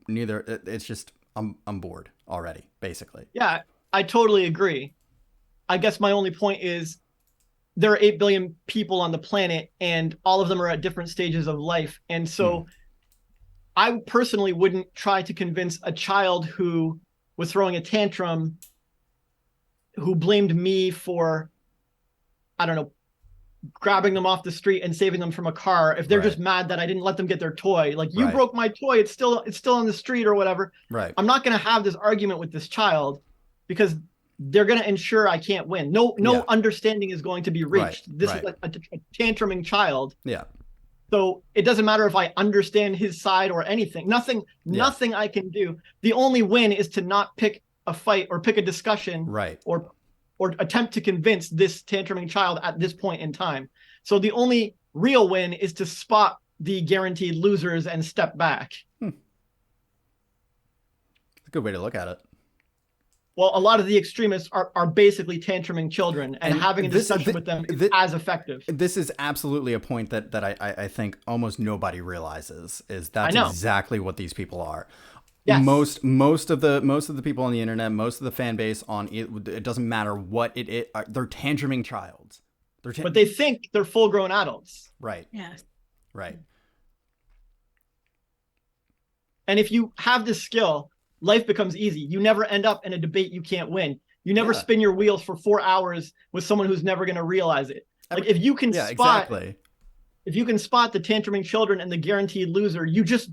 it's just I'm bored already, basically. Yeah, I totally agree. I guess my only point is, there are 8 billion people on the planet, and all of them are at different stages of life. And so I personally wouldn't try to convince a child who was throwing a tantrum, who blamed me for, I don't know, grabbing them off the street and saving them from a car, if they're just mad that I didn't let them get their toy. Like, you broke my toy, it's still on the street or whatever. I'm not going to have this argument with this child, because they're going to ensure I can't win. No understanding is going to be reached. This is like a tantruming child. So it doesn't matter if I understand his side or anything. Nothing I can do. The only win is to not pick a fight or pick a discussion, or attempt to convince this tantruming child at this point in time. So the only real win is to spot the guaranteed losers and step back. It's a good way to look at it. Well, a lot of the extremists are basically tantruming children, and having a discussion with them is as effective. This is absolutely a point that I think almost nobody realizes, is that's exactly what these people are. Most of the people on the internet, most of the fan base on it doesn't matter what it is, they're tantruming childs. but they think they're full-grown adults. Right. Yes. Right. And if you have this skill, life becomes easy. You never end up in a debate you can't win. You never spin your wheels for 4 hours with someone who's never going to realize it. Like if you can spot the tantruming children and the guaranteed loser, you just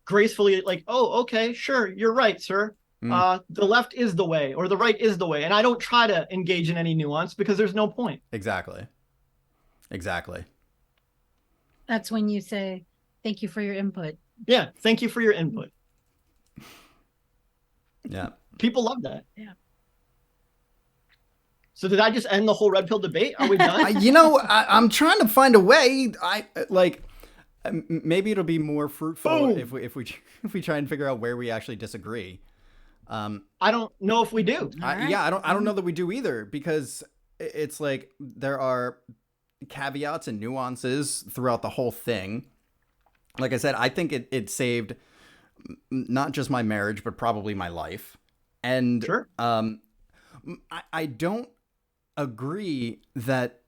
gracefully like, oh, okay, sure, you're right, sir. The left is the way, or the right is the way. And I don't try to engage in any nuance because there's no point. Exactly. That's when you say, thank you for your input. Yeah. Thank you for your input. Yeah. People love that. Yeah. So did I just end the whole red pill debate? Are we done? I'm trying to find a way. Maybe it'll be more fruitful if we try and figure out where we actually disagree. I don't know if we do. I don't know that we do either, because it's like there are caveats and nuances throughout the whole thing. Like I said, I think it saved not just my marriage, but probably my life. And sure. I don't agree that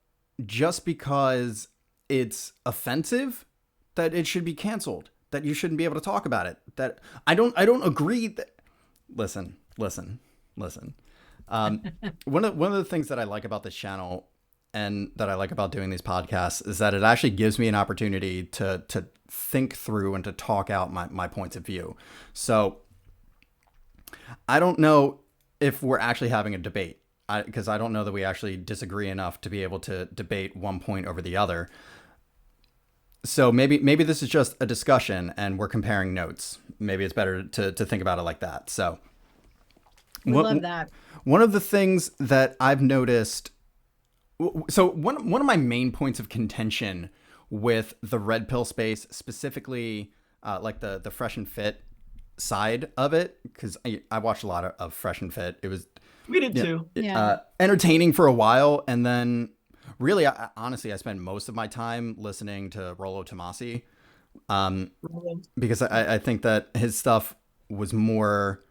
just because it's offensive that it should be canceled, that you shouldn't be able to talk about it. That I don't agree that. Listen. One of the things that I like about this channel and that I like about doing these podcasts is that it actually gives me an opportunity to think through and to talk out my points of view. So I don't know if we're actually having a debate, because I don't know that we actually disagree enough to be able to debate one point over the other. So maybe this is just a discussion and we're comparing notes. Maybe it's better to think about it like that. So we love that. One of the things that I've noticed, so one of my main points of contention with the red pill space, specifically like the Fresh and Fit side of it, because I watched a lot of Fresh and Fit. It was we did too. Entertaining for a while, and then really, honestly, I spent most of my time listening to Rollo Tomasi, because I think that his stuff was more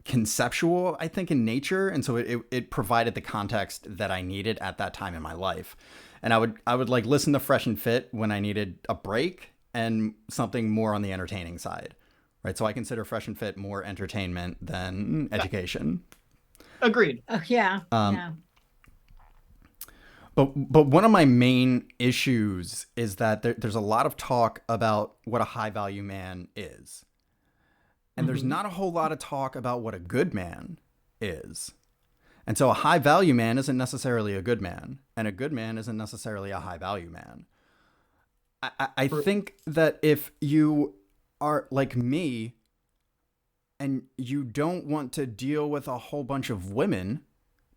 conceptual, I think, in nature, and so it provided the context that I needed at that time in my life. And I would like listen to Fresh and Fit when I needed a break and something more on the entertaining side, right? So I consider Fresh and Fit more entertainment than education. Agreed. Yeah. But one of my main issues is that there's a lot of talk about what a high value man is. And there's not a whole lot of talk about what a good man is. And so a high value man isn't necessarily a good man, and a good man isn't necessarily a high value man. I think that if you are like me and you don't want to deal with a whole bunch of women,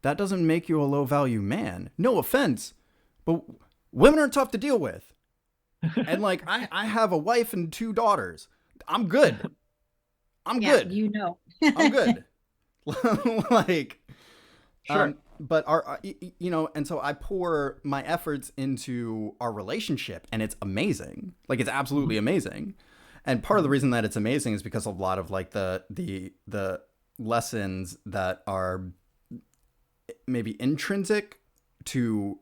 that doesn't make you a low value man. No offense, but women are tough to deal with. And like, I have a wife and 2 daughters. I'm good. I'm good. You know, I'm good. Like, sure. But and so I pour my efforts into our relationship, and it's amazing. Like, it's absolutely amazing. And part of the reason that it's amazing is because a lot of like the lessons that are maybe intrinsic to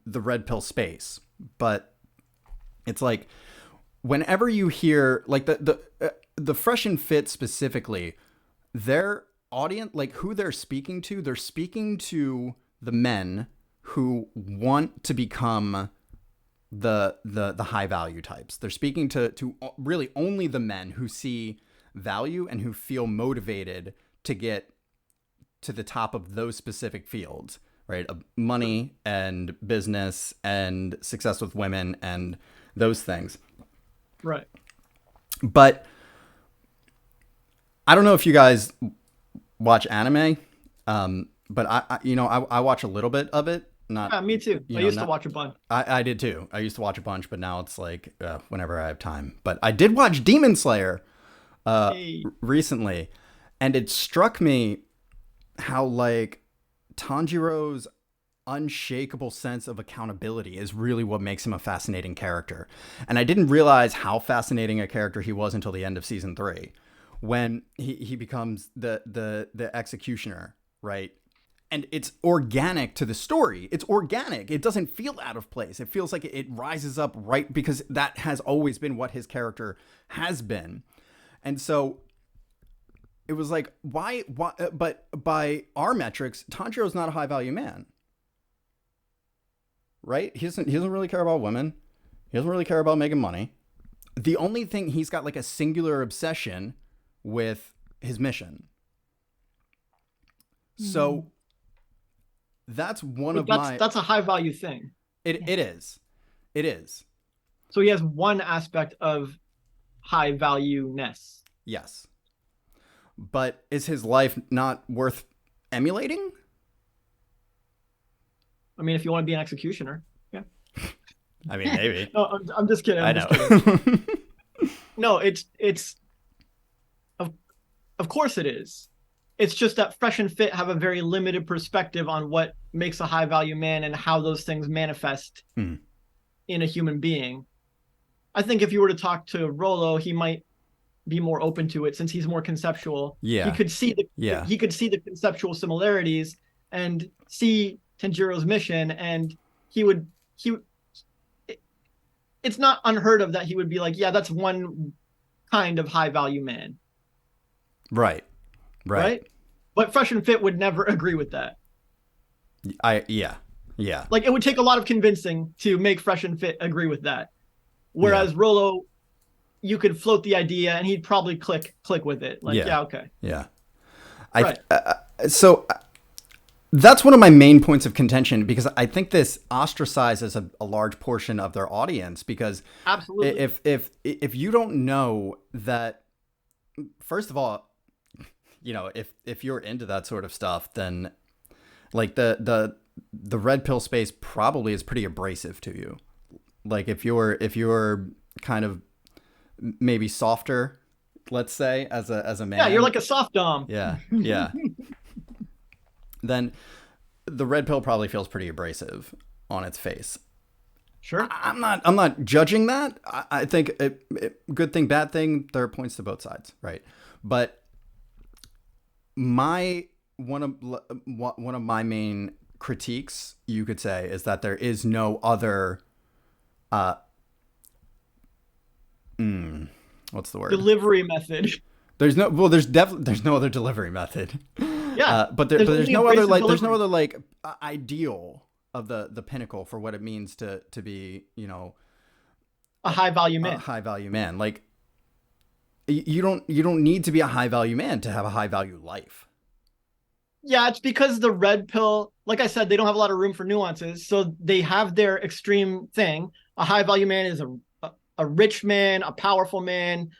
the red pill space, but it's like whenever you hear like the Fresh and Fit specifically, their audience, like who they're speaking to the men who want to become the high value types. They're speaking to really only the men who see value and who feel motivated to get to the top of those specific fields, right? Money and business and success with women and those things. Right. But I don't know if you guys watch anime, but I watch a little bit of it. Yeah, me too. I used to watch a bunch. I did too. I used to watch a bunch, but now it's like whenever I have time. But I did watch Demon Slayer recently, and it struck me how like Tanjiro's unshakable sense of accountability is really what makes him a fascinating character. And I didn't realize how fascinating a character he was until the end of season 3, when he becomes the executioner, right? and it's organic to the story. It's organic. It doesn't feel out of place. It feels like it rises up right because that has always been what his character has been. And so it was like, why, but by our metrics, Tanjiro's not a high value man, right? He doesn't really care about women. He doesn't really care about making money. The only thing, he's got like a singular obsession with his mission. So that's that's a high value thing. It is. So he has one aspect of high value-ness. Yes. But is his life not worth emulating? I mean, if you want to be an executioner, yeah. I mean, maybe. No, I'm just kidding. I know. No, it's of course it is. It's just that Fresh and Fit have a very limited perspective on what makes a high value man and how those things manifest in a human being. I think if you were to talk to Rolo, he might be more open to it since he's more conceptual. Yeah. He could see the conceptual similarities and see Tanjiro's mission, and it's not unheard of that he would be like, yeah, that's one kind of high value man. Right. But Fresh and Fit would never agree with that. Yeah. Like, it would take a lot of convincing to make Fresh and Fit agree with that. Whereas Rolo, you could float the idea and he'd probably click with it. Like, yeah okay. Yeah. Right. So that's one of my main points of contention, because I think this ostracizes a large portion of their audience, because absolutely, if you don't know that, first of all, you know, if you're into that sort of stuff, then like the red pill space probably is pretty abrasive to you. Like if you're kind of maybe softer, let's say, as a man. Yeah, you're like a soft dom. Yeah. Then the red pill probably feels pretty abrasive on its face. Sure. I'm not judging that. I think good thing, bad thing, there are points to both sides, right? But one of my main critiques, you could say, is that there is no other what's the word? Delivery method. There's no other delivery method. Yeah. But there's no other ideal of the pinnacle for what it means to be, you know, a high value man. A high value man. Like you don't need to be a high value man to have a high value life. Yeah, it's because the red pill, like I said, they don't have a lot of room for nuances. So they have their extreme thing. A high value man is a rich man, a powerful man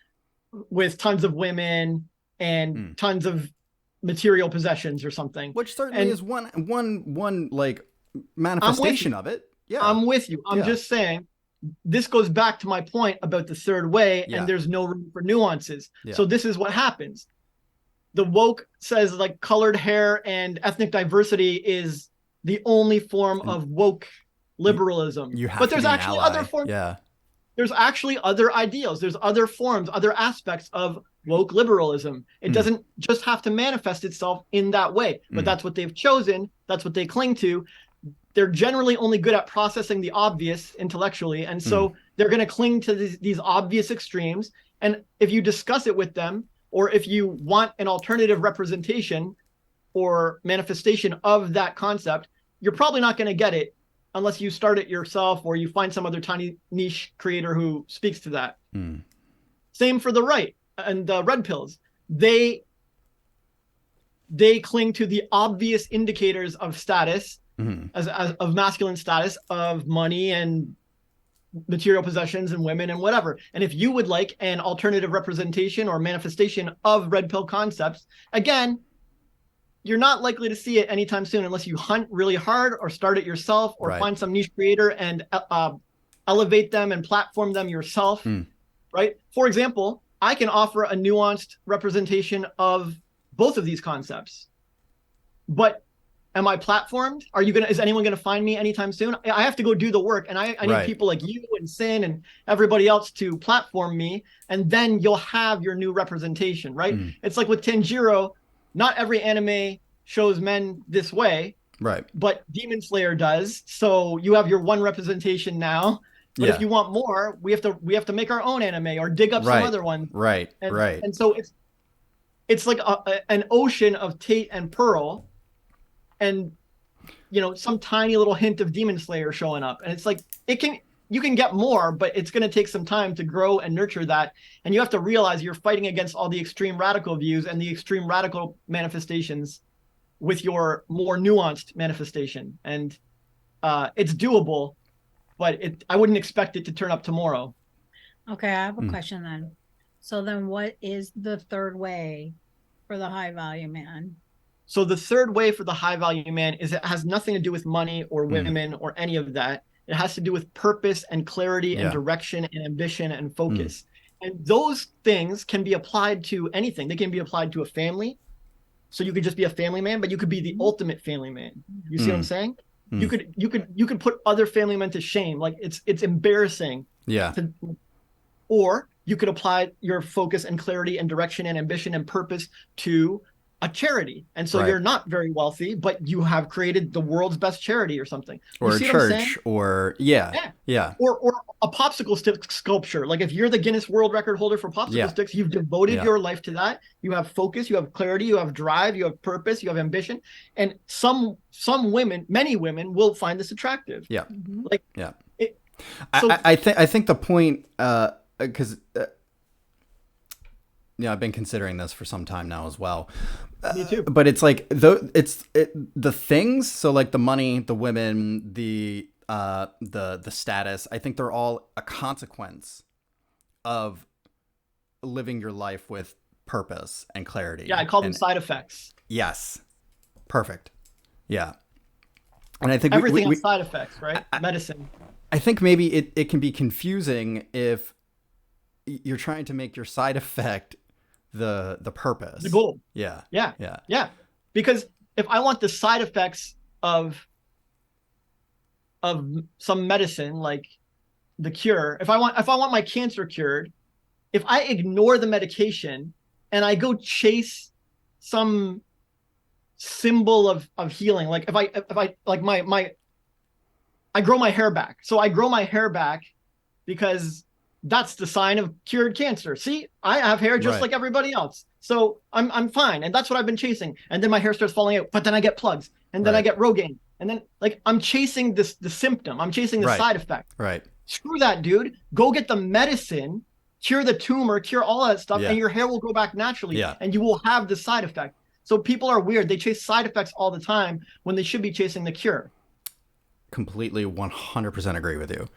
with tons of women and tons of material possessions or something. Which certainly is one like manifestation of it. Yeah. I'm with you. I'm just saying this goes back to my point about the third way, and there's no room for nuances. Yeah. So this is what happens. The woke says like colored hair and ethnic diversity is the only form of woke liberalism. But there's actually other forms. Yeah. There's actually other ideals. There's other forms, other aspects of woke liberalism. It doesn't just have to manifest itself in that way, but that's what they've chosen. That's what they cling to. They're generally only good at processing the obvious intellectually. And so they're going to cling to these obvious extremes. And if you discuss it with them, or if you want an alternative representation or manifestation of that concept, you're probably not going to get it unless you start it yourself or you find some other tiny niche creator who speaks to that. Same for the right and the red pills. They cling to the obvious indicators of status, as of masculine status, of money and material possessions and women and whatever. And if you would like an alternative representation or manifestation of red pill concepts, again, you're not likely to see it anytime soon unless you hunt really hard or start it yourself or find some niche creator and elevate them and platform them yourself, right? For example, I can offer a nuanced representation of both of these concepts, but am I platformed? Is anyone going to find me anytime soon? I have to go do the work, and I need people like you and Sin and everybody else to platform me, and then you'll have your new representation, right? It's like with Tanjiro, not every anime shows men this way, Right. but Demon Slayer does. So you have your one representation now. But Yeah. if you want more, we have to make our own anime or dig up some other one. Right. And Right. and so it's like an ocean of Tate and Pearl, and some tiny little hint of Demon Slayer showing up, and it's like you can get more, but it's going to take some time to grow and nurture that, and you have to realize you're fighting against all the extreme radical views and the extreme radical manifestations with your more nuanced manifestation, and it's doable, but I wouldn't expect it to turn up tomorrow. Okay, I have a question then. So then what is the third way for the high value man? So the third way for the high value man is it has nothing to do with money or women or any of that. It has to do with purpose and clarity and direction and ambition and focus. And those things can be applied to anything. They can be applied to a family. So you could just be a family man, but you could be the ultimate family man. You see what I'm saying? You could put other family men to shame. Like it's embarrassing. Yeah. Or you could apply your focus and clarity and direction and ambition and purpose to a charity. And so you're not very wealthy, but you have created the world's best charity or something. Or a church, or yeah. Or a popsicle stick sculpture. Like if you're the Guinness World Record holder for popsicle sticks, you've devoted your life to that. You have focus, you have clarity, you have drive, you have purpose, you have ambition. And some women, many women will find this attractive. Yeah. Like I think the point, because I've been considering this for some time now as well. Me too. But it's like the things. So like the money, the women, the status. I think they're all a consequence of living your life with purpose and clarity. Yeah, I call them side effects. Yes, perfect. Yeah, and I think everything has side effects, right? Medicine. I think maybe it can be confusing if you're trying to make your side effect the purpose, the goal. Yeah. Because if I want the side effects of some medicine, like the cure, if I want my cancer cured, if I ignore the medication and I go chase some symbol of healing, like if I like I grow my hair back. So I grow my hair back because that's the sign of cured cancer. See, I have hair just like everybody else. So I'm fine. And that's what I've been chasing. And then my hair starts falling out, but then I get plugs, and then I get Rogaine. And then like I'm chasing the symptom. I'm chasing the side effect. Right. Screw that, dude. Go get the medicine, cure the tumor, cure all that stuff, and your hair will grow back naturally. And you will have the side effect. So people are weird. They chase side effects all the time when they should be chasing the cure. Completely 100% agree with you.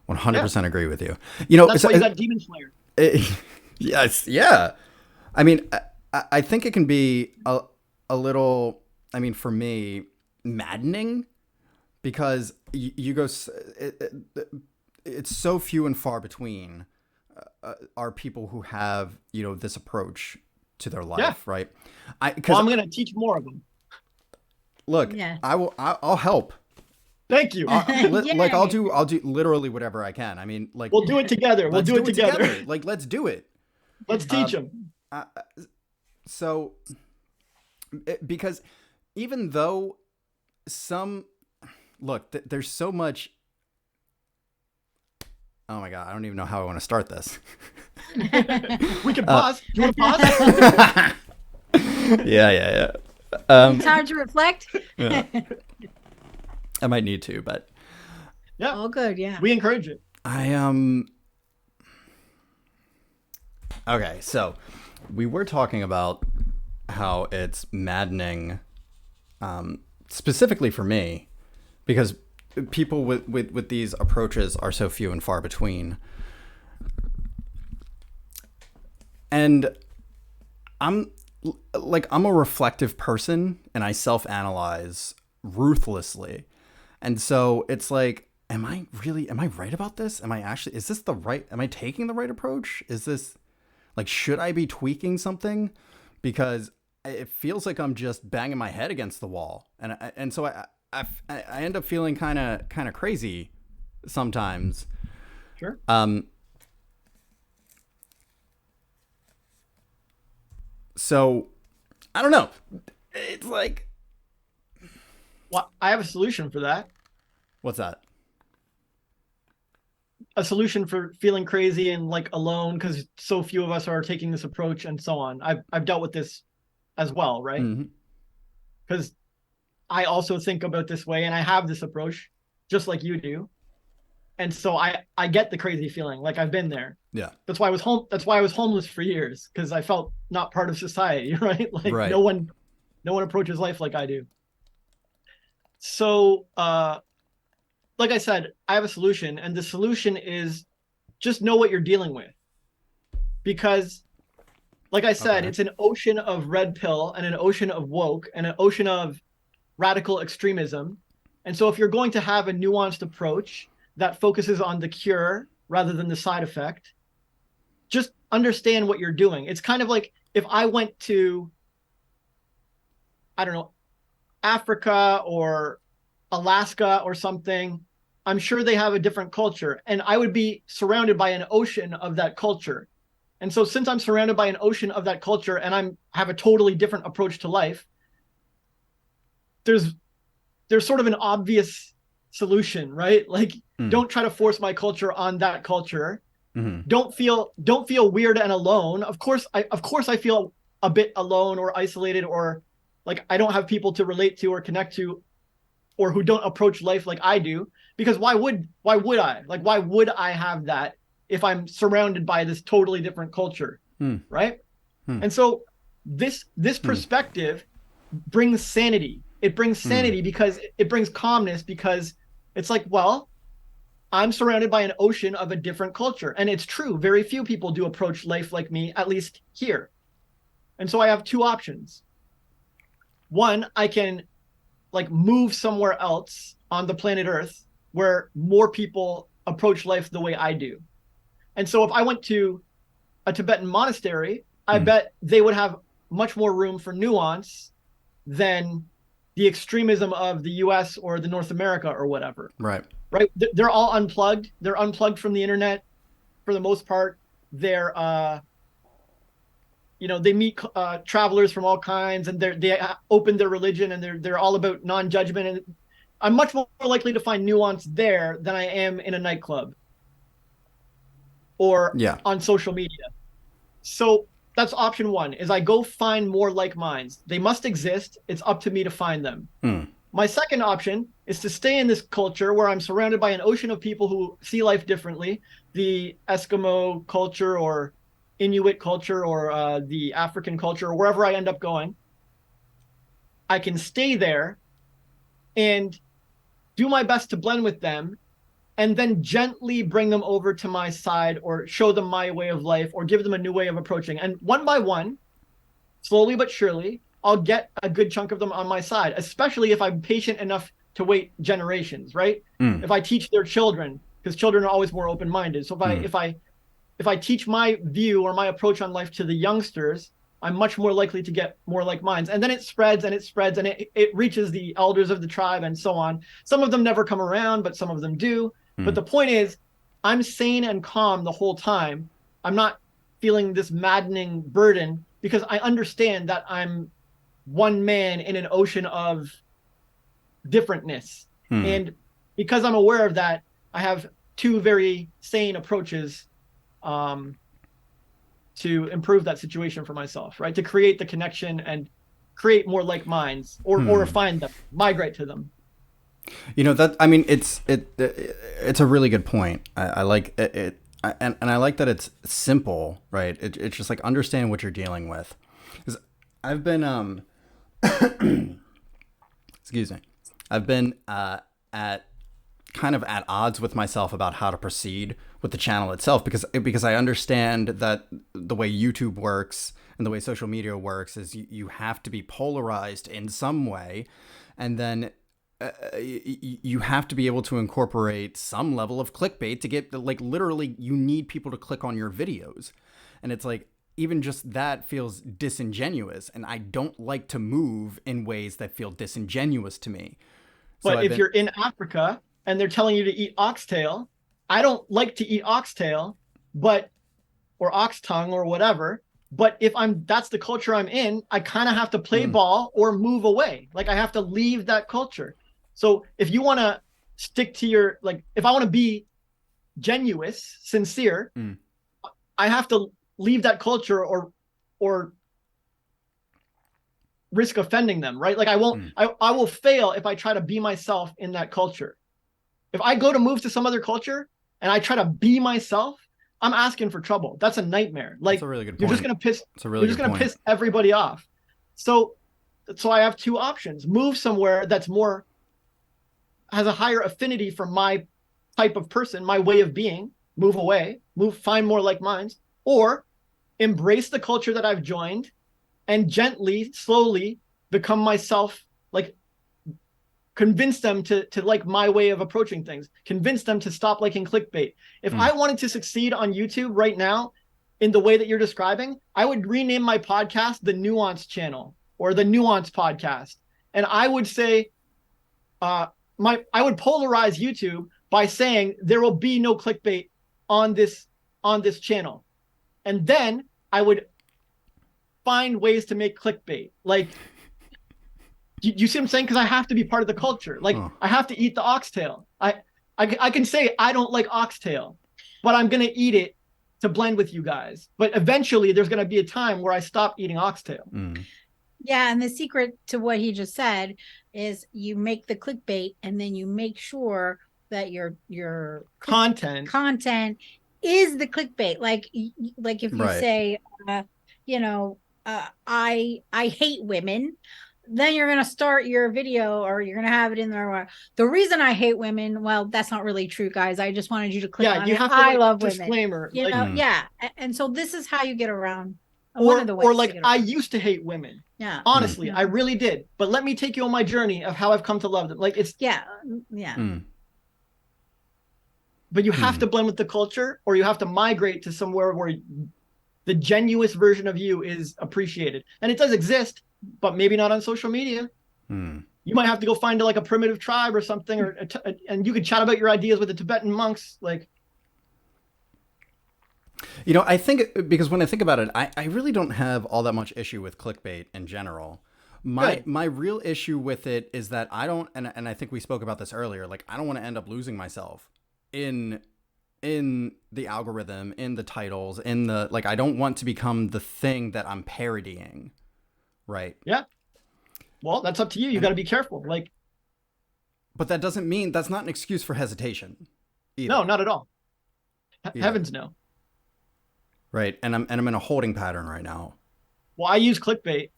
100% agree with you. That's why you got Demon Slayer. Yes, yeah. I mean, I think it can be a little, I mean, for me, maddening, because you go, it's so few and far between are people who have, this approach to their life, right? I'm going to teach more of them. Look, I'll help. Thank you. Like I'll do literally whatever I can. I mean, like we'll do it together. We'll do it together. Like let's do it. Let's teach them. So, because even though there's so much. Oh my God, I don't even know how I want to start this. We can pause. Do you want to pause? Yeah. It's hard to reflect. Yeah. I might need to, but yeah, all good. Yeah, we encourage it. Okay, so we were talking about how it's maddening, specifically for me, because people with these approaches are so few and far between, and I'm a reflective person, and I self-analyze ruthlessly. And so it's like, am I right about this? Am I taking the right approach? Is this, like, should I be tweaking something? Because it feels like I'm just banging my head against the wall. And so I end up feeling kind of crazy sometimes. Sure. So I don't know. It's like, Well, I have a solution for that. What's that? A solution for feeling crazy and like alone because so few of us are taking this approach and so on. I've dealt with this as well, right? Mm-hmm. Because I also think about this way and I have this approach just like you do. And so I get the crazy feeling. Like I've been there. Yeah. That's why I was home. That's why I was homeless for years, because I felt not part of society, right? Like Right. no one approaches life like I do. So like I said, I have a solution, and the solution is just know what you're dealing with. Because like I said, Okay. it's an ocean of red pill and an ocean of woke and an ocean of radical extremism. And so if you're going to have a nuanced approach that focuses on the cure rather than the side effect, just understand what you're doing. It's kind of like if I went to, I don't know, Africa or Alaska or something, I'm sure they have a different culture, and I would be surrounded by an ocean of that culture. And so since I'm surrounded by an ocean of that culture and I'm have a totally different approach to life, there's sort of an obvious solution, right? Like don't try to force my culture on that culture. Mm-hmm. Don't feel weird and alone. Of course I feel a bit alone or isolated, or like I don't have people to relate to or connect to, or who don't approach life like I do, because why would I? Like why would I have that if I'm surrounded by this totally different culture, right? And so this perspective brings sanity. It brings sanity because it brings calmness, because it's like, well, I'm surrounded by an ocean of a different culture. And it's true, very few people do approach life like me, at least here. And so I have two options. One, I can like move somewhere else on the planet Earth where more people approach life the way I do. And so if I went to a Tibetan monastery, I bet they would have much more room for nuance than the extremism of the US or the North America or whatever. Right. Right. They're all unplugged. They're unplugged from the internet for the most part. They're, they meet travelers from all kinds, and they open their religion, and they're all about non-judgment. And I'm much more likely to find nuance there than I am in a nightclub or on social media. So that's option one, is I go find more like minds. They must exist. It's up to me to find them. My second option is to stay in this culture where I'm surrounded by an ocean of people who see life differently. The Eskimo culture or Inuit culture or the African culture, or wherever I end up going. I can stay there and do my best to blend with them, and then gently bring them over to my side or show them my way of life or give them a new way of approaching. And one by one, slowly but surely, I'll get a good chunk of them on my side, especially if I'm patient enough to wait generations, right? If I teach their children, because children are always more open-minded. So if I teach my view or my approach on life to the youngsters, I'm much more likely to get more like minds. And then it spreads and it spreads, and it reaches the elders of the tribe and so on. Some of them never come around, but some of them do. But the point is, I'm sane and calm the whole time. I'm not feeling this maddening burden because I understand that I'm one man in an ocean of differentness. And because I'm aware of that, I have two very sane approaches to improve that situation for myself, right? To create the connection and create more like minds, or find them, migrate to them. That, I mean, it's a really good point. I like it, and I like that it's simple, right? It's just like understand what you're dealing with. Because I've been excuse me, I've been at kind of at odds with myself about how to proceed with the channel itself, because I understand that the way YouTube works and the way social media works is you have to be polarized in some way, and then you have to be able to incorporate some level of clickbait to get, like, literally you need people to click on your videos. And it's like, even just that feels disingenuous, and I don't like to move in ways that feel disingenuous to me. But if you're in Africa and they're telling you to eat oxtail, I don't like to eat oxtail, or ox tongue or whatever, But if that's the culture I'm in, I kind of have to play ball or move away. Like I have to leave that culture. So if you want to stick to your, like, if I want to be genuine, sincere, I have to leave that culture or risk offending them, right? Like I won't, I will fail if I try to be myself in that culture. If I go to move to some other culture and I try to be myself, I'm asking for trouble. That's a nightmare. Like, that's a really good point. You're just gonna piss. It's a really You're just good gonna point. piss everybody off. So I have two options: move somewhere that's more, has a higher affinity for my type of person, my way of being. Move away. Find more like minds, or embrace the culture that I've joined, and gently, slowly become myself. Like, convince them to like my way of approaching things, convince them to stop liking clickbait. If I wanted to succeed on YouTube right now in the way that you're describing, I would rename my podcast the Nuance Channel or the Nuance Podcast. And I would say, I would polarize YouTube by saying there will be no clickbait on this channel. And then I would find ways to make clickbait. Like, you see what I'm saying? Because I have to be part of the culture. Like, I have to eat the oxtail. I can say I don't like oxtail, but I'm going to eat it to blend with you guys. But eventually there's going to be a time where I stop eating oxtail. Yeah, and the secret to what he just said is you make the clickbait and then you make sure that your content is the clickbait. Like if you say, I hate women, then you're going to start your video or you're going to have it in there. The reason I hate women, well, that's not really true, guys. I just wanted you to click on you it. have to, I like, love disclaimer, women. like, Yeah. And so this is how you get around. One of the ways, or like, I used to hate women. Yeah. Honestly, I really did. But let me take you on my journey of how I've come to love them. Like, it's But you have to blend with the culture, or you have to migrate to somewhere where the genuine version of you is appreciated. And it does exist, but maybe not on social media. You might have to go find like a primitive tribe or something, and you could chat about your ideas with the Tibetan monks. Like, I think, because when I think about it, I really don't have all that much issue with clickbait in general. My real issue with it is that I don't, and I think we spoke about this earlier, like, I don't want to end up losing myself in the algorithm, in the titles, in the, like, I don't want to become the thing that I'm parodying. Right. Yeah. Well, that's up to you. You got to be careful. Like, but that doesn't mean, that's not an excuse for hesitation either. No, not at all. Heavens no. Right. And I'm in a holding pattern right now. Well, I use clickbait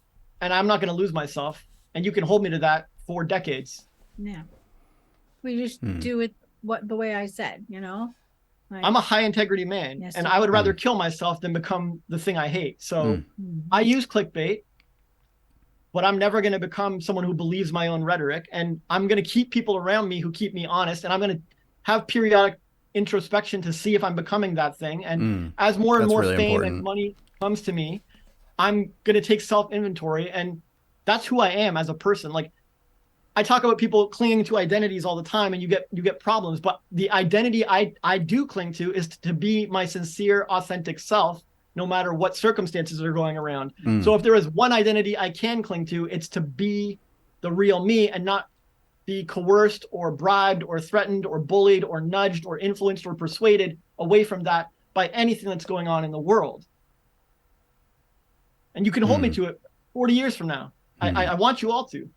and I'm not going to lose myself. And you can hold me to that for decades. Yeah. We just do it the way I said, Like, I'm a high integrity man, and I would rather kill myself than become the thing I hate. So I use clickbait, but I'm never going to become someone who believes my own rhetoric. And I'm going to keep people around me who keep me honest. And I'm going to have periodic introspection to see if I'm becoming that thing. And as more and more really fame and money comes to me, I'm going to take self-inventory. And that's who I am as a person. Like, I talk about people clinging to identities all the time, and you get problems. But the identity I do cling to is to be my sincere, authentic self, no matter what circumstances are going around. So if there is one identity I can cling to, it's to be the real me and not be coerced or bribed or threatened or bullied or nudged or influenced or persuaded away from that by anything that's going on in the world. And you can hold me to it 40 years from now. I want you all to.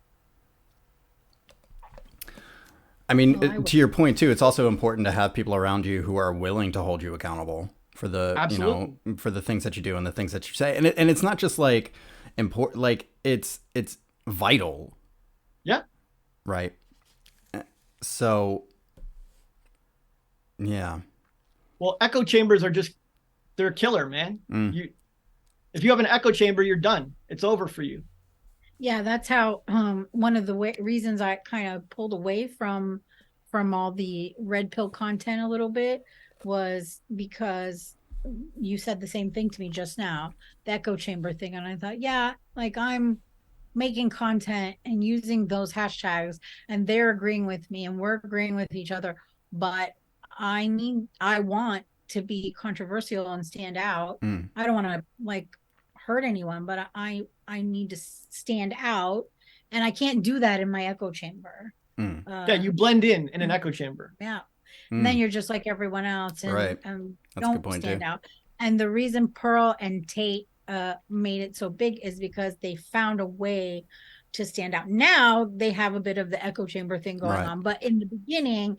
I mean, to your point too, it's also important to have people around you who are willing to hold you accountable for the, for the things that you do and the things that you say. And it's not just like important, like it's vital. Yeah. Right. So, yeah. Well, echo chambers are they're killer, man. If you have an echo chamber, you're done. It's over for you. Yeah, that's how one of the reasons I kind of pulled away from all the red pill content a little bit was because you said the same thing to me just now, the echo chamber thing. And I thought, yeah, like, I'm making content and using those hashtags and they're agreeing with me and we're agreeing with each other. But I want to be controversial and stand out. I don't want to, like, hurt anyone, but I need to stand out, and I can't do that in my echo chamber. Yeah, you blend in an echo chamber. Yeah. And then you're just like everyone else, and, Right. and That's a good don't point, stand too. out. And the reason Pearl and Tate made it so big is because they found a way to stand out. Now they have a bit of the echo chamber thing going Right. on, but in the beginning,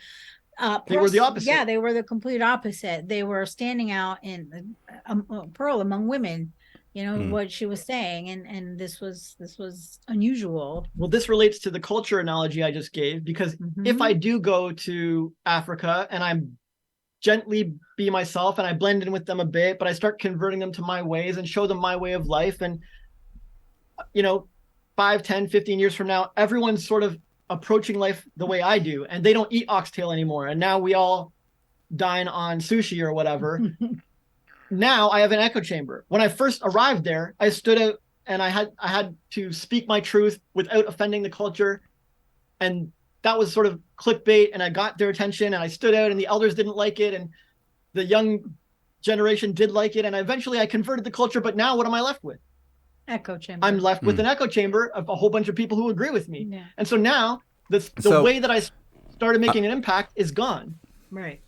They were the opposite. Yeah, they were the complete opposite. They were standing out in Pearl among women. You know what she was saying, and this was unusual. Well, this relates to the culture analogy I just gave, because if I do go to Africa and I'm gently be myself and I blend in with them a bit, but I start converting them to my ways and show them my way of life, and 5, 10, 15 years from now, everyone's sort of approaching life the way I do, and they don't eat oxtail anymore, and now we all dine on sushi or whatever. Now I have an echo chamber. When I first arrived there, I stood out and I had to speak my truth without offending the culture, and that was sort of clickbait, and I got their attention, and I stood out, and the elders didn't like it, and the young generation did like it, and eventually I converted the culture. But now what am I left with? Echo chamber. I'm left with an echo chamber of a whole bunch of people who agree with me. Yeah. And so now the way that I started making an impact is gone. Right.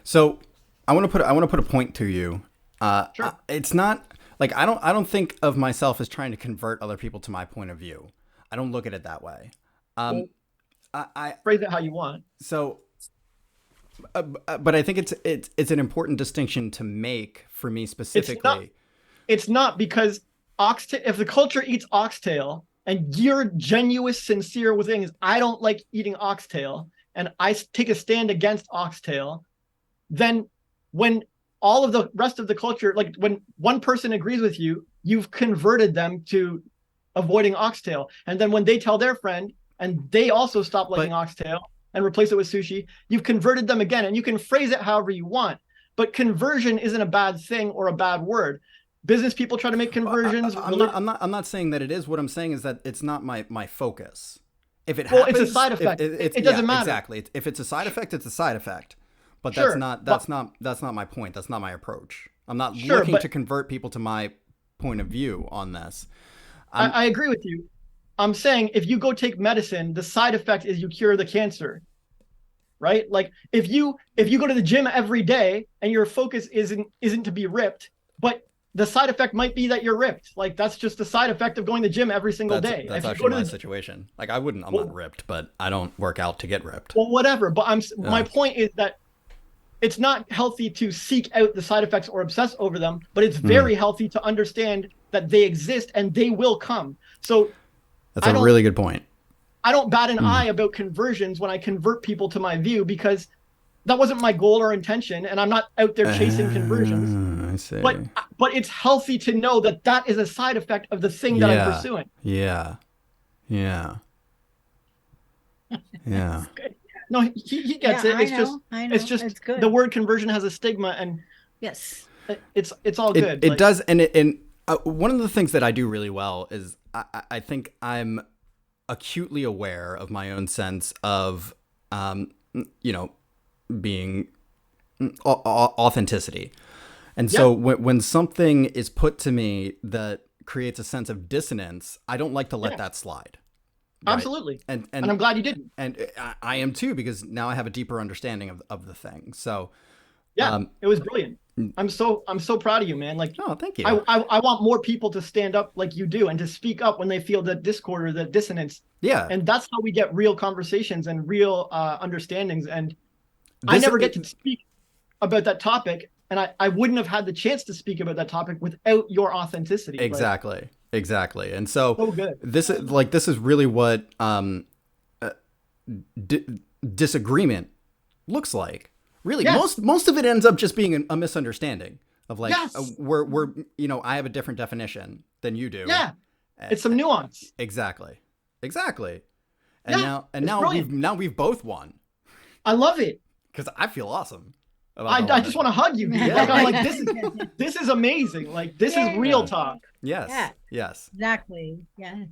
So I want to put a point to you. Sure. It's not like I don't think of myself as trying to convert other people to my point of view. I don't look at it that way. I phrase it how you want. So, but I think it's an important distinction to make for me specifically. It's not because if the culture eats oxtail and you're genuine, sincere with things, I don't like eating oxtail, and I take a stand against oxtail, then when all of the rest of the culture, like when one person agrees with you, you've converted them to avoiding oxtail. And then when they tell their friend and they also stop liking oxtail and replace it with sushi, you've converted them again. And you can phrase it however you want, but conversion isn't a bad thing or a bad word. Business people try to make conversions. I'm not saying that it is. What I'm saying is that it's not my focus. If it happens, it's a side effect. It doesn't matter. Exactly. If it's a side effect, it's a side effect. But sure, that's not my point. That's not my approach. I'm not looking to convert people to my point of view on this. I agree with you. I'm saying if you go take medicine, the side effect is you cure the cancer, right? Like if you go to the gym every day and your focus isn't to be ripped, but the side effect might be that you're ripped. Like that's just the side effect of going to the gym every single day. That's actually my situation. Like I'm not ripped, but I don't work out to get ripped. Well, whatever. But my point is that it's not healthy to seek out the side effects or obsess over them, but it's very healthy to understand that they exist and they will come. So that's a really good point. I don't bat an eye about conversions when I convert people to my view, because that wasn't my goal or intention, and I'm not out there chasing conversions. I see. But it's healthy to know that that is a side effect of the thing that I'm pursuing. Yeah. No, he gets it. It's just it's good. The word conversion has a stigma, and yes, it's all good. It does, and one of the things that I do really well is I think I'm acutely aware of my own sense of being authenticity, and so when something is put to me that creates a sense of dissonance, I don't like to let that slide. Right? Absolutely. And I'm glad you didn't. And I am too, because now I have a deeper understanding of the thing. So it was brilliant. I'm so proud of you, man. Like, oh, thank you. I want more people to stand up like you do and to speak up when they feel that discord or that dissonance. Yeah. And that's how we get real conversations and real understandings. And I never get to speak about that topic, and I wouldn't have had the chance to speak about that topic without your authenticity. Exactly. Exactly. And so good. This is really what disagreement looks like. Really, most of it ends up just being a misunderstanding of like we're I have a different definition than you do. Yeah. It's some nuance. Exactly. And now we've both won. I love it. Because I feel awesome. I just want to hug you. Yeah. Like, I'm like, this is amazing. Like, this is real talk. Yes. Yeah. Yes. Exactly. Yes.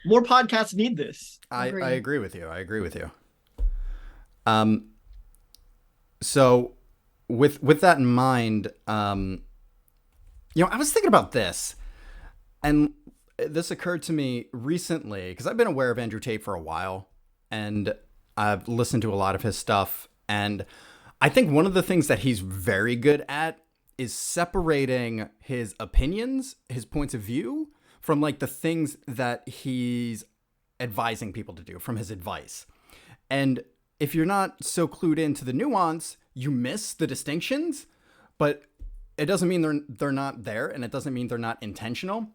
More podcasts need this. I agree with you. So with that in mind, I was thinking about this. And this occurred to me recently because I've been aware of Andrew Tate for a while, and I've listened to a lot of his stuff. And I think one of the things that he's very good at is separating his opinions, his points of view, from like the things that he's advising people to do, from his advice. And if you're not so clued into the nuance, you miss the distinctions, but it doesn't mean they're not there, and it doesn't mean they're not intentional.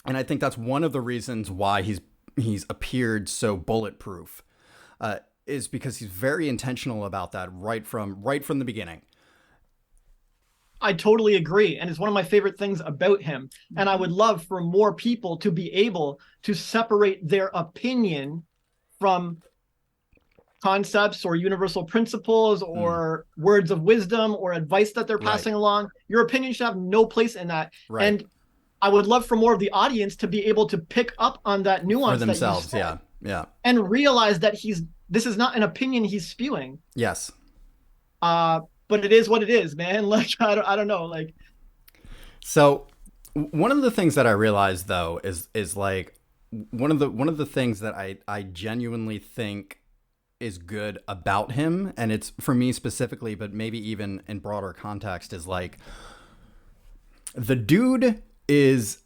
And I think that's one of the reasons why he's appeared so bulletproof, is because he's very intentional about that right from the beginning. I totally agree. And it's one of my favorite things about him. And I would love for more people to be able to separate their opinion from concepts or universal principles or words of wisdom or advice that they're passing along. Your opinion should have no place in that. Right. And I would love for more of the audience to be able to pick up on that nuance for themselves. That you said, yeah. And realize that this is not an opinion he's spewing. Yes. But it is what it is, man. Like, I don't know. Like, so one of the things that I realized though is like one of the things that I genuinely think is good about him, and it's for me specifically, but maybe even in broader context, is like the dude is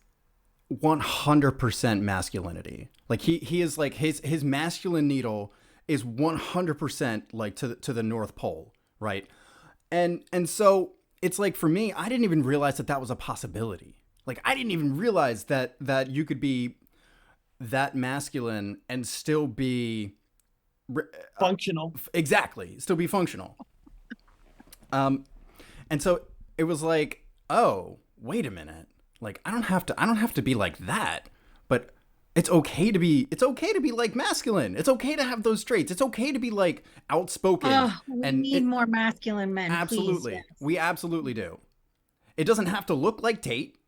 100% masculinity. Like he is like his masculine needle is 100% like to the North Pole, right? And so it's like, for me, I didn't even realize that was a possibility. Like I didn't even realize that you could be that masculine and still be functional. Exactly. Still be functional. And so it was like, oh, wait a minute. Like I don't have to be like that, but it's okay to be like masculine. It's okay to have those traits. It's okay to be like outspoken. We need more masculine men. Absolutely. Please, yes. We absolutely do. It doesn't have to look like Tate,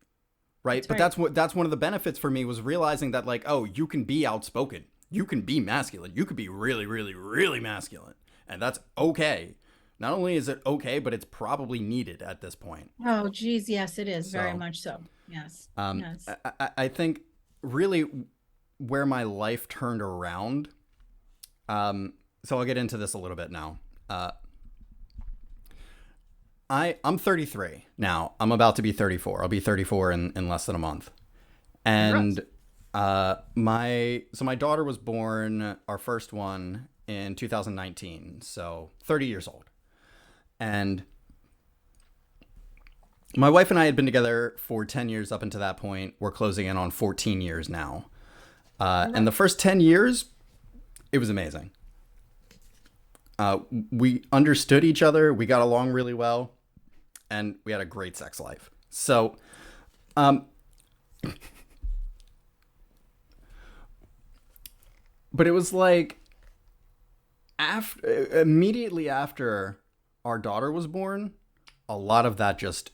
right? That's that's one of the benefits for me, was realizing that like, oh, you can be outspoken. You can be masculine. You could be really, really, really masculine. And that's okay. Not only is it okay, but it's probably needed at this point. Oh, geez. Yes, it is. Very much so. Yes. Yes. I think really where my life turned around. So I'll get into this a little bit now. I'm 33 now. I'm about to be 34. I'll be 34 in less than a month. And my daughter was born, our first one, in 2019. So 30 years old. And my wife and I had been together for 10 years up until that point. We're closing in on 14 years now. And the first 10 years, it was amazing. We understood each other. We got along really well. And we had a great sex life. So, but it was like immediately after our daughter was born, a lot of that just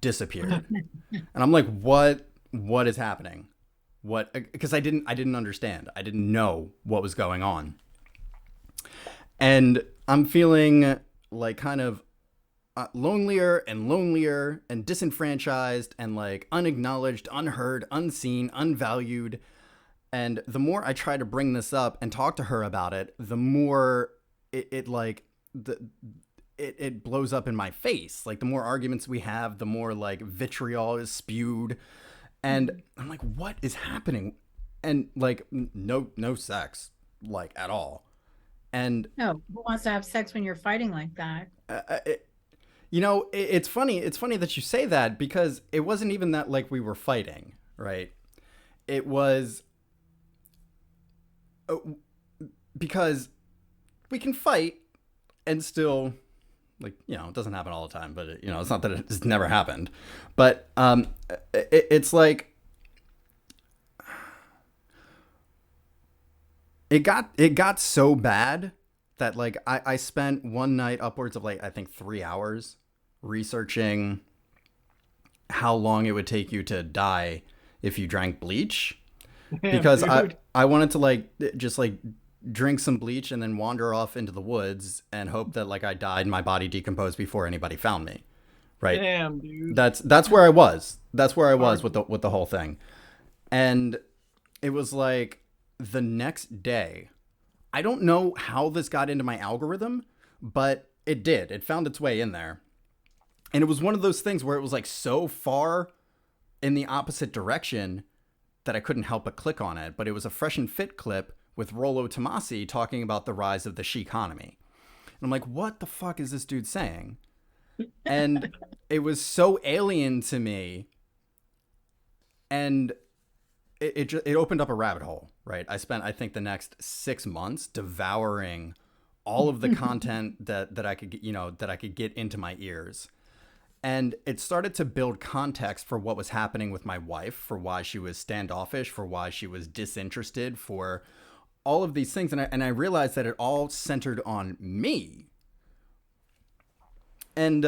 disappeared. And I'm like, what is happening? Because I didn't understand. I didn't know what was going on. And I'm feeling like kind of lonelier and disenfranchised and like unacknowledged, unheard, unseen, unvalued. And the more I try to bring this up and talk to her about it, the more it blows up in my face. Like the more arguments we have, the more like vitriol is spewed. And I'm like, what is happening? And like, no sex, like at all. And no, who wants to have sex when you're fighting like that? It's funny. It's funny that you say that, because it wasn't even that like we were fighting, right? It was because we can fight and still, like, it doesn't happen all the time, but it's not that it's never happened, but it's like it got so bad that like I spent one night upwards of like I think 3 hours researching how long it would take you to die if you drank bleach, because I wanted to like just like drink some bleach and then wander off into the woods and hope that like I died and my body decomposed before anybody found me. Right. Damn, dude. That's where I was. That's where I was with the whole thing. And it was like the next day. I don't know how this got into my algorithm, but it did. It found its way in there. And it was one of those things where it was like so far in the opposite direction that I couldn't help but click on it. But it was a Fresh and Fit clip with Rollo Tomasi talking about the rise of the she economy. And I'm like, what the fuck is this dude saying? And it was so alien to me. And it opened up a rabbit hole, right? I spent, I think, the next 6 months devouring all of the content that I could, that I could get into my ears. And it started to build context for what was happening with my wife, for why she was standoffish, for why she was disinterested, for all of these things. And I realized that it all centered on me. And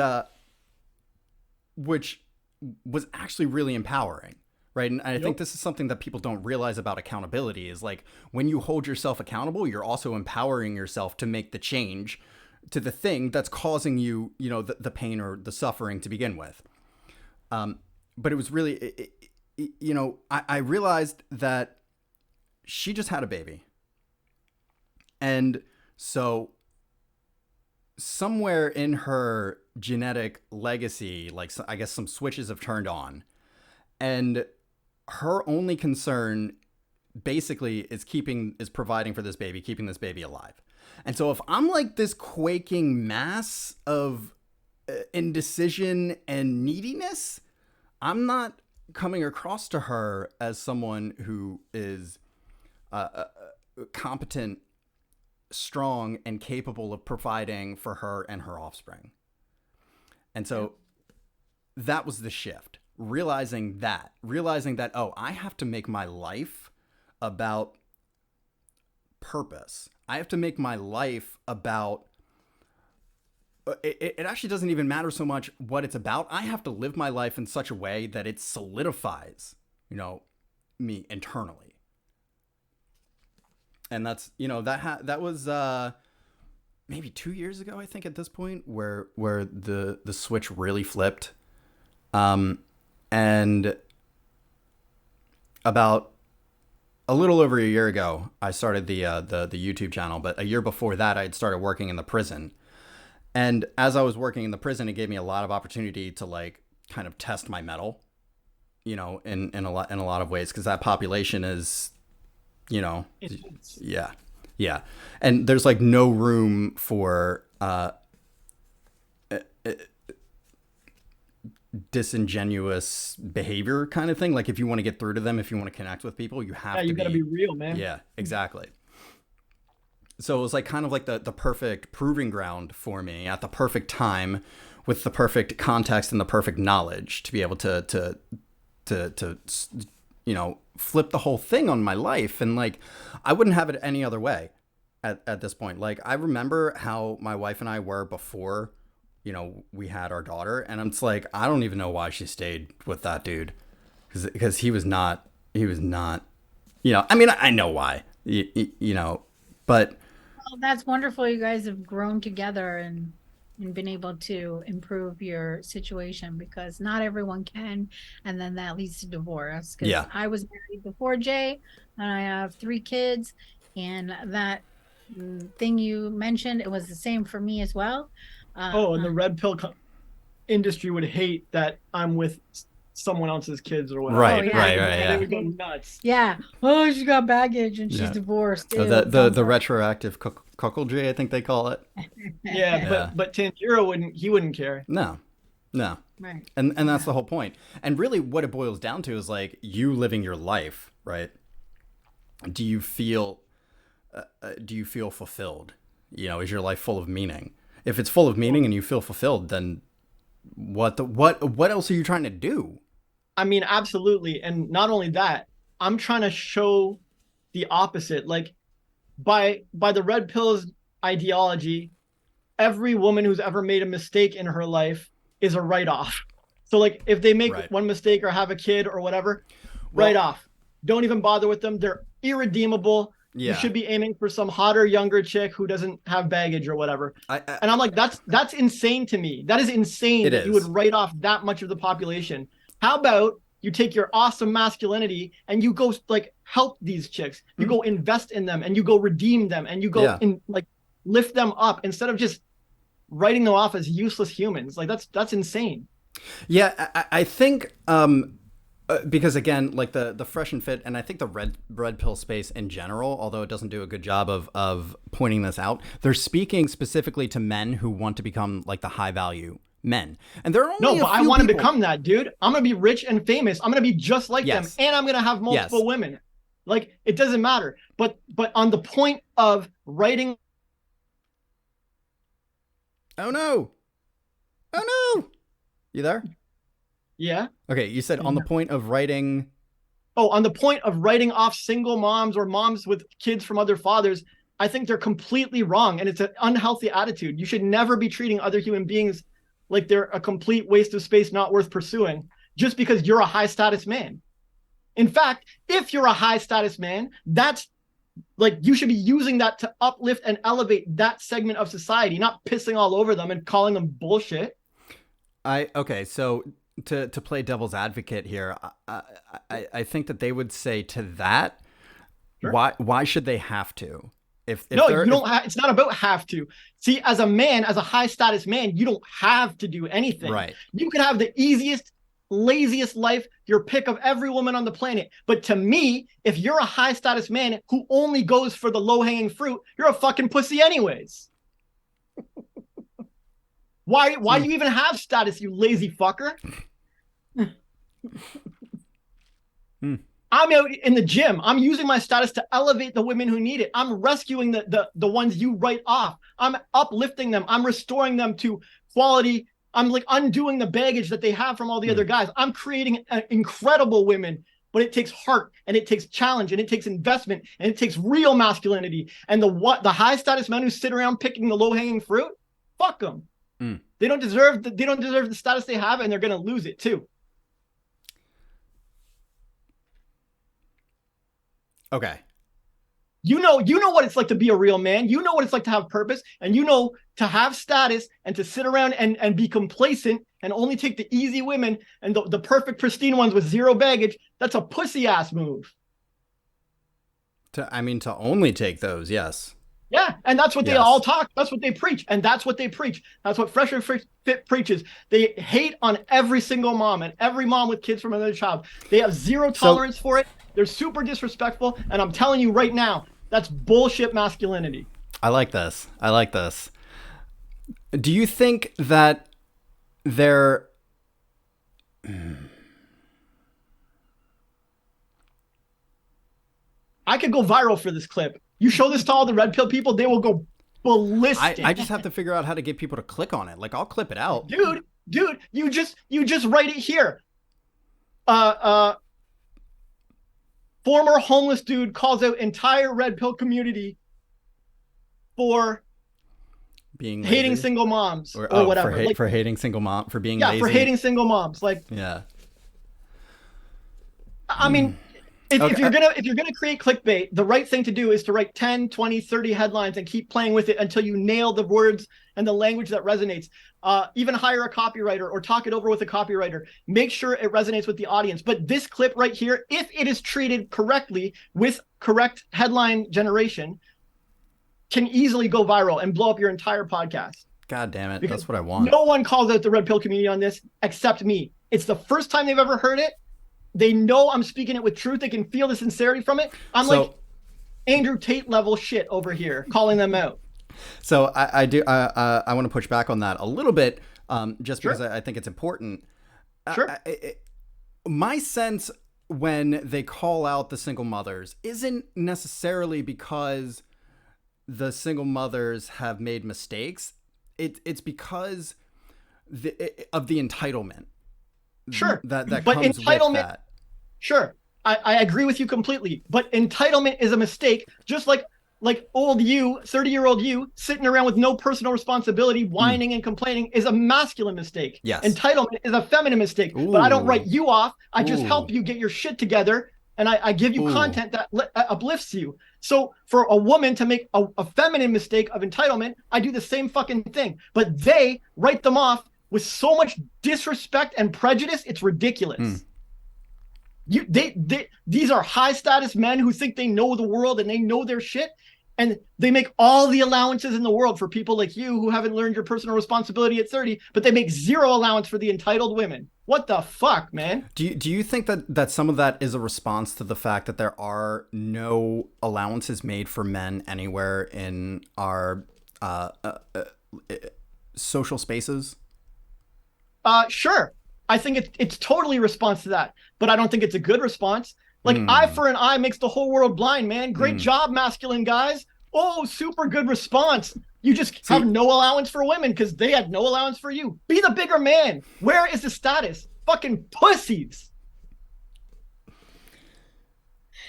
which was actually really empowering, right? And I think this is something that people don't realize about accountability is like when you hold yourself accountable, you're also empowering yourself to make the change to the thing that's causing you, the pain or the suffering to begin with. But it was really, I realized that she just had a baby. And so somewhere in her genetic legacy, like I guess some switches have turned on, and her only concern basically is providing for this baby, keeping this baby alive. And so if I'm like this quaking mass of indecision and neediness, I'm not coming across to her as someone who is competent, strong, and capable of providing for her and her offspring. And so that was the shift. Realizing that, oh, I have to make my life about purpose. I have to make my life about, it actually doesn't even matter so much what it's about. I have to live my life in such a way that it solidifies, me internally. And that's, that was maybe 2 years ago, I think, at this point, where the switch really flipped. And about a little over a year ago, I started the YouTube channel. But a year before that, I had started working in the prison. And as I was working in the prison, it gave me a lot of opportunity to like kind of test my mettle, in a lot of ways, because that population is, yeah, and there's like no room for disingenuous behavior kind of thing. Like if you want to get through to them, if you want to connect with people, you have to you gotta be real, man. Yeah, exactly. So it was like kind of like the perfect proving ground for me at the perfect time with the perfect context and the perfect knowledge to be able to flip the whole thing on my life. And like, I wouldn't have it any other way at this point. Like I remember how my wife and I were before, we had our daughter, and I'm just like, I don't even know why she stayed with that dude. Cause he was not, I mean, I know why, but. Well, that's wonderful. You guys have grown together and been able to improve your situation, because not everyone can, and then that leads to divorce. Because I was married before Jay, and I have 3 kids, and that thing you mentioned, it was the same for me as well. And the red pill industry would hate that I'm with someone else's kids or whatever. Right. Yeah. They would go nuts. Yeah. Oh, she got baggage and she's divorced. Oh, the retroactive cuckoldry, I think they call it. But Tanjiro wouldn't care. No. Right. And that's the whole point. And really what it boils down to is like you living your life, right? Do you feel fulfilled? Is your life full of meaning? If it's full of meaning and you feel fulfilled, then what else are you trying to do? I mean, absolutely. And not only that, I'm trying to show the opposite. Like by the red pills ideology, every woman who's ever made a mistake in her life is a write-off. So like if they make one mistake or have a kid or whatever, write off. Don't even bother with them. They're irredeemable. You should be aiming for some hotter, younger chick who doesn't have baggage or whatever. And I'm like, that's insane to me. That is insane that you would write off that much of the population. How about you take your awesome masculinity and you go like help these chicks. You go invest in them and you go redeem them and you go like lift them up instead of just writing them off as useless humans. Like that's insane. Yeah, I think because again, like the fresh and fit, and I think the red pill space in general, although it doesn't do a good job of pointing this out, they're speaking specifically to men who want to become like the high value men. And there are only but I want to become that, dude. I'm gonna be rich and famous. I'm gonna be just like them, and I'm gonna have multiple women. Like it doesn't matter. But on the point of writing. Oh no! You there? Yeah. Okay, you said on the point of writing. Oh, on the point of writing off single moms or moms with kids from other fathers, I think they're completely wrong, and it's an unhealthy attitude. You should never be treating other human beings like they're a complete waste of space, not worth pursuing, just because you're a high status man. In fact, if you're a high status man, that's like you should be using that to uplift and elevate that segment of society, not pissing all over them and calling them bullshit. Okay, so to play devil's advocate here, I think that they would say to that, why should they have to? If no, you don't. It's not about have to. See, as a man, as a high status man, you don't have to do anything. Right. You can have the easiest, laziest life, your pick of every woman on the planet. But to me, if you're a high status man who only goes for the low hanging fruit, you're a fucking pussy anyways. Why do you even have status, you lazy fucker? I'm out in the gym. I'm using my status to elevate the women who need it. I'm rescuing the ones you write off. I'm uplifting them. I'm restoring them to quality. I'm like undoing the baggage that they have from all the other guys. I'm creating incredible women, but it takes heart and it takes challenge and it takes investment and it takes real masculinity. And the high status men who sit around picking the low hanging fruit, fuck them. They don't deserve the status they have, and they're going to lose it too. Okay. You know what it's like to be a real man. You know what it's like to have purpose, and you know to have status and to sit around and be complacent and only take the easy women and the perfect pristine ones with zero baggage. That's a pussy ass move. To only take those, yes. Yeah, and that's what they all talk. That's what they preach, and that's what they preach. That's what Fresh and Fit preaches. They hate on every single mom and every mom with kids from another child. They have zero tolerance for it. They're super disrespectful, and I'm telling you right now, that's bullshit masculinity. I like this. Do you think that they're... I could go viral for this clip. You show this to all the red pill people, they will go ballistic. I just have to figure out how to get people to click on it. Like, I'll clip it out. Dude, you just write it here. Former homeless dude calls out entire red pill community for being hating single moms or whatever. For hating single mom, for being lazy. Yeah, for hating single moms. Like, yeah. I mean, if you're gonna create clickbait, the right thing to do is to write 10, 20, 30 headlines and keep playing with it until you nail the words and the language that resonates. Even hire a copywriter or talk it over with a copywriter. Make sure it resonates with the audience. But this clip right here, if it is treated correctly with correct headline generation, can easily go viral and blow up your entire podcast. God damn it. Because that's what I want. No one calls out the red pill community on this except me. It's the first time they've ever heard it. They know I'm speaking it with truth. They can feel the sincerity from it. I'm like Andrew Tate level shit over here, calling them out. So I want to push back on that a little bit, just because I think it's important. Sure. My sense when they call out the single mothers isn't necessarily because the single mothers have made mistakes. It's because of the entitlement. Sure. That comes with that. Sure. I agree with you completely. But entitlement is a mistake, just like old you, 30-year-old you, sitting around with no personal responsibility, whining and complaining is a masculine mistake. Yes. Entitlement is a feminine mistake. Ooh. But I don't write you off. I just help you get your shit together, and I give you content that uplifts you. So for a woman to make a feminine mistake of entitlement, I do the same fucking thing. But they write them off with so much disrespect and prejudice, it's ridiculous. These are high status men who think they know the world and they know their shit, and they make all the allowances in the world for people like you who haven't learned your personal responsibility at 30, but they make zero allowance for the entitled women. What the fuck, man? Do you think that some of that is a response to the fact that there are no allowances made for men anywhere in our social spaces? Sure. I think it's totally a response to that, but I don't think it's a good response. Like eye for an eye makes the whole world blind, man. Great job, masculine guys. Oh, super good response. You just have no allowance for women because they had no allowance for you. Be the bigger man. Where is the status? Fucking pussies.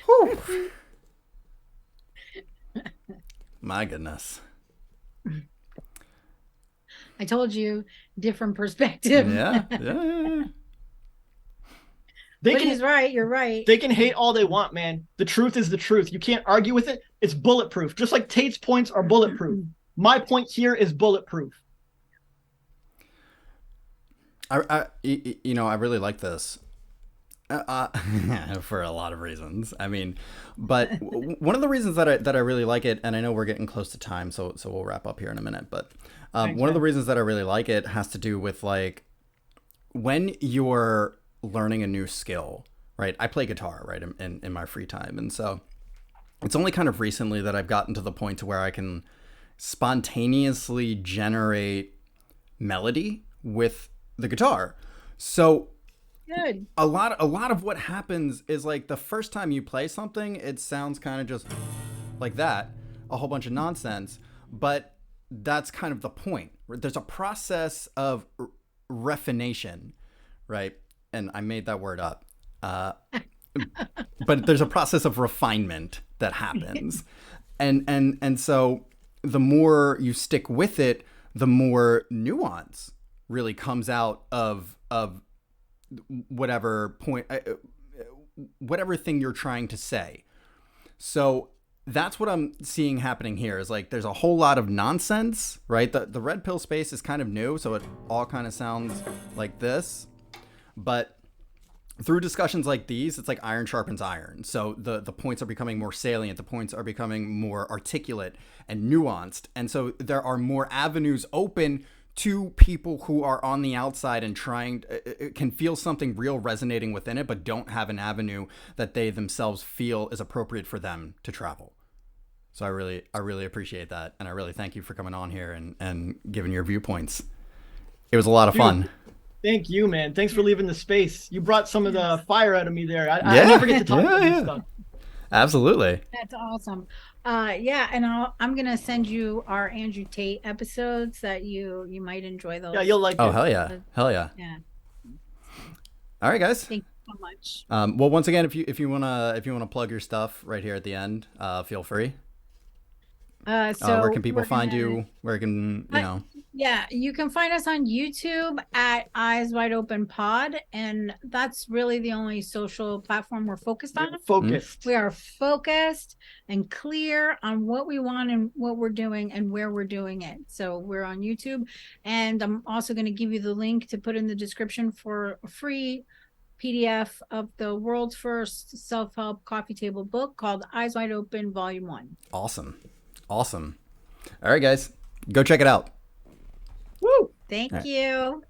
Whew. My goodness. I told you, different perspective. Yeah. But he's right. You're right. They can hate all they want, man. The truth is the truth. You can't argue with it. It's bulletproof. Just like Tate's points are bulletproof. My point here is bulletproof. I really like this. For a lot of reasons. I mean, but one of the reasons that I really like it, and I know we're getting close to time, so we'll wrap up here in a minute. But one of the reasons that I really like it has to do with like when you're learning a new skill, right? I play guitar, right, in my free time, and so it's only kind of recently that I've gotten to the point to where I can spontaneously generate melody with the guitar. So Good. a lot of what happens is like the first time you play something, it sounds kind of just like that, a whole bunch of nonsense, but that's kind of the point. There's a process of refination, right? And I made that word up. But there's a process of refinement that happens. And so the more you stick with it, the more nuance really comes out of whatever point, whatever thing you're trying to say. So that's what I'm seeing happening here is like there's a whole lot of nonsense, right? The red pill space is kind of new, so it all kind of sounds like this. But through discussions like these, it's like iron sharpens iron. So the points are becoming more salient. The points are becoming more articulate and nuanced. And so there are more avenues open to people who are on the outside and can feel something real resonating within it, but don't have an avenue that they themselves feel is appropriate for them to travel. So I really appreciate that. And I really thank you for coming on here and giving your viewpoints. It was a lot of fun. Thank you, man. Thanks for leaving the space. You brought some of the fire out of me there. I never get to talk about this stuff. Absolutely. That's awesome. And I'm gonna send you our Andrew Tate episodes that you might enjoy those. Yeah, you'll like. Oh, hell yeah. Yeah. All right, guys. Thank you so much. Well, once again, if you wanna plug your stuff right here at the end, feel free. So where can people find you? Where can Yeah, you can find us on YouTube at Eyes Wide Open Pod, and that's really the only social platform we're focused on. We are focused and clear on what we want and what we're doing and where we're doing it. So we're on YouTube, and I'm also going to give you the link to put in the description for a free PDF of the world's first self-help coffee table book called Eyes Wide Open Volume 1. Awesome. All right, guys, go check it out. Woo! Thank you.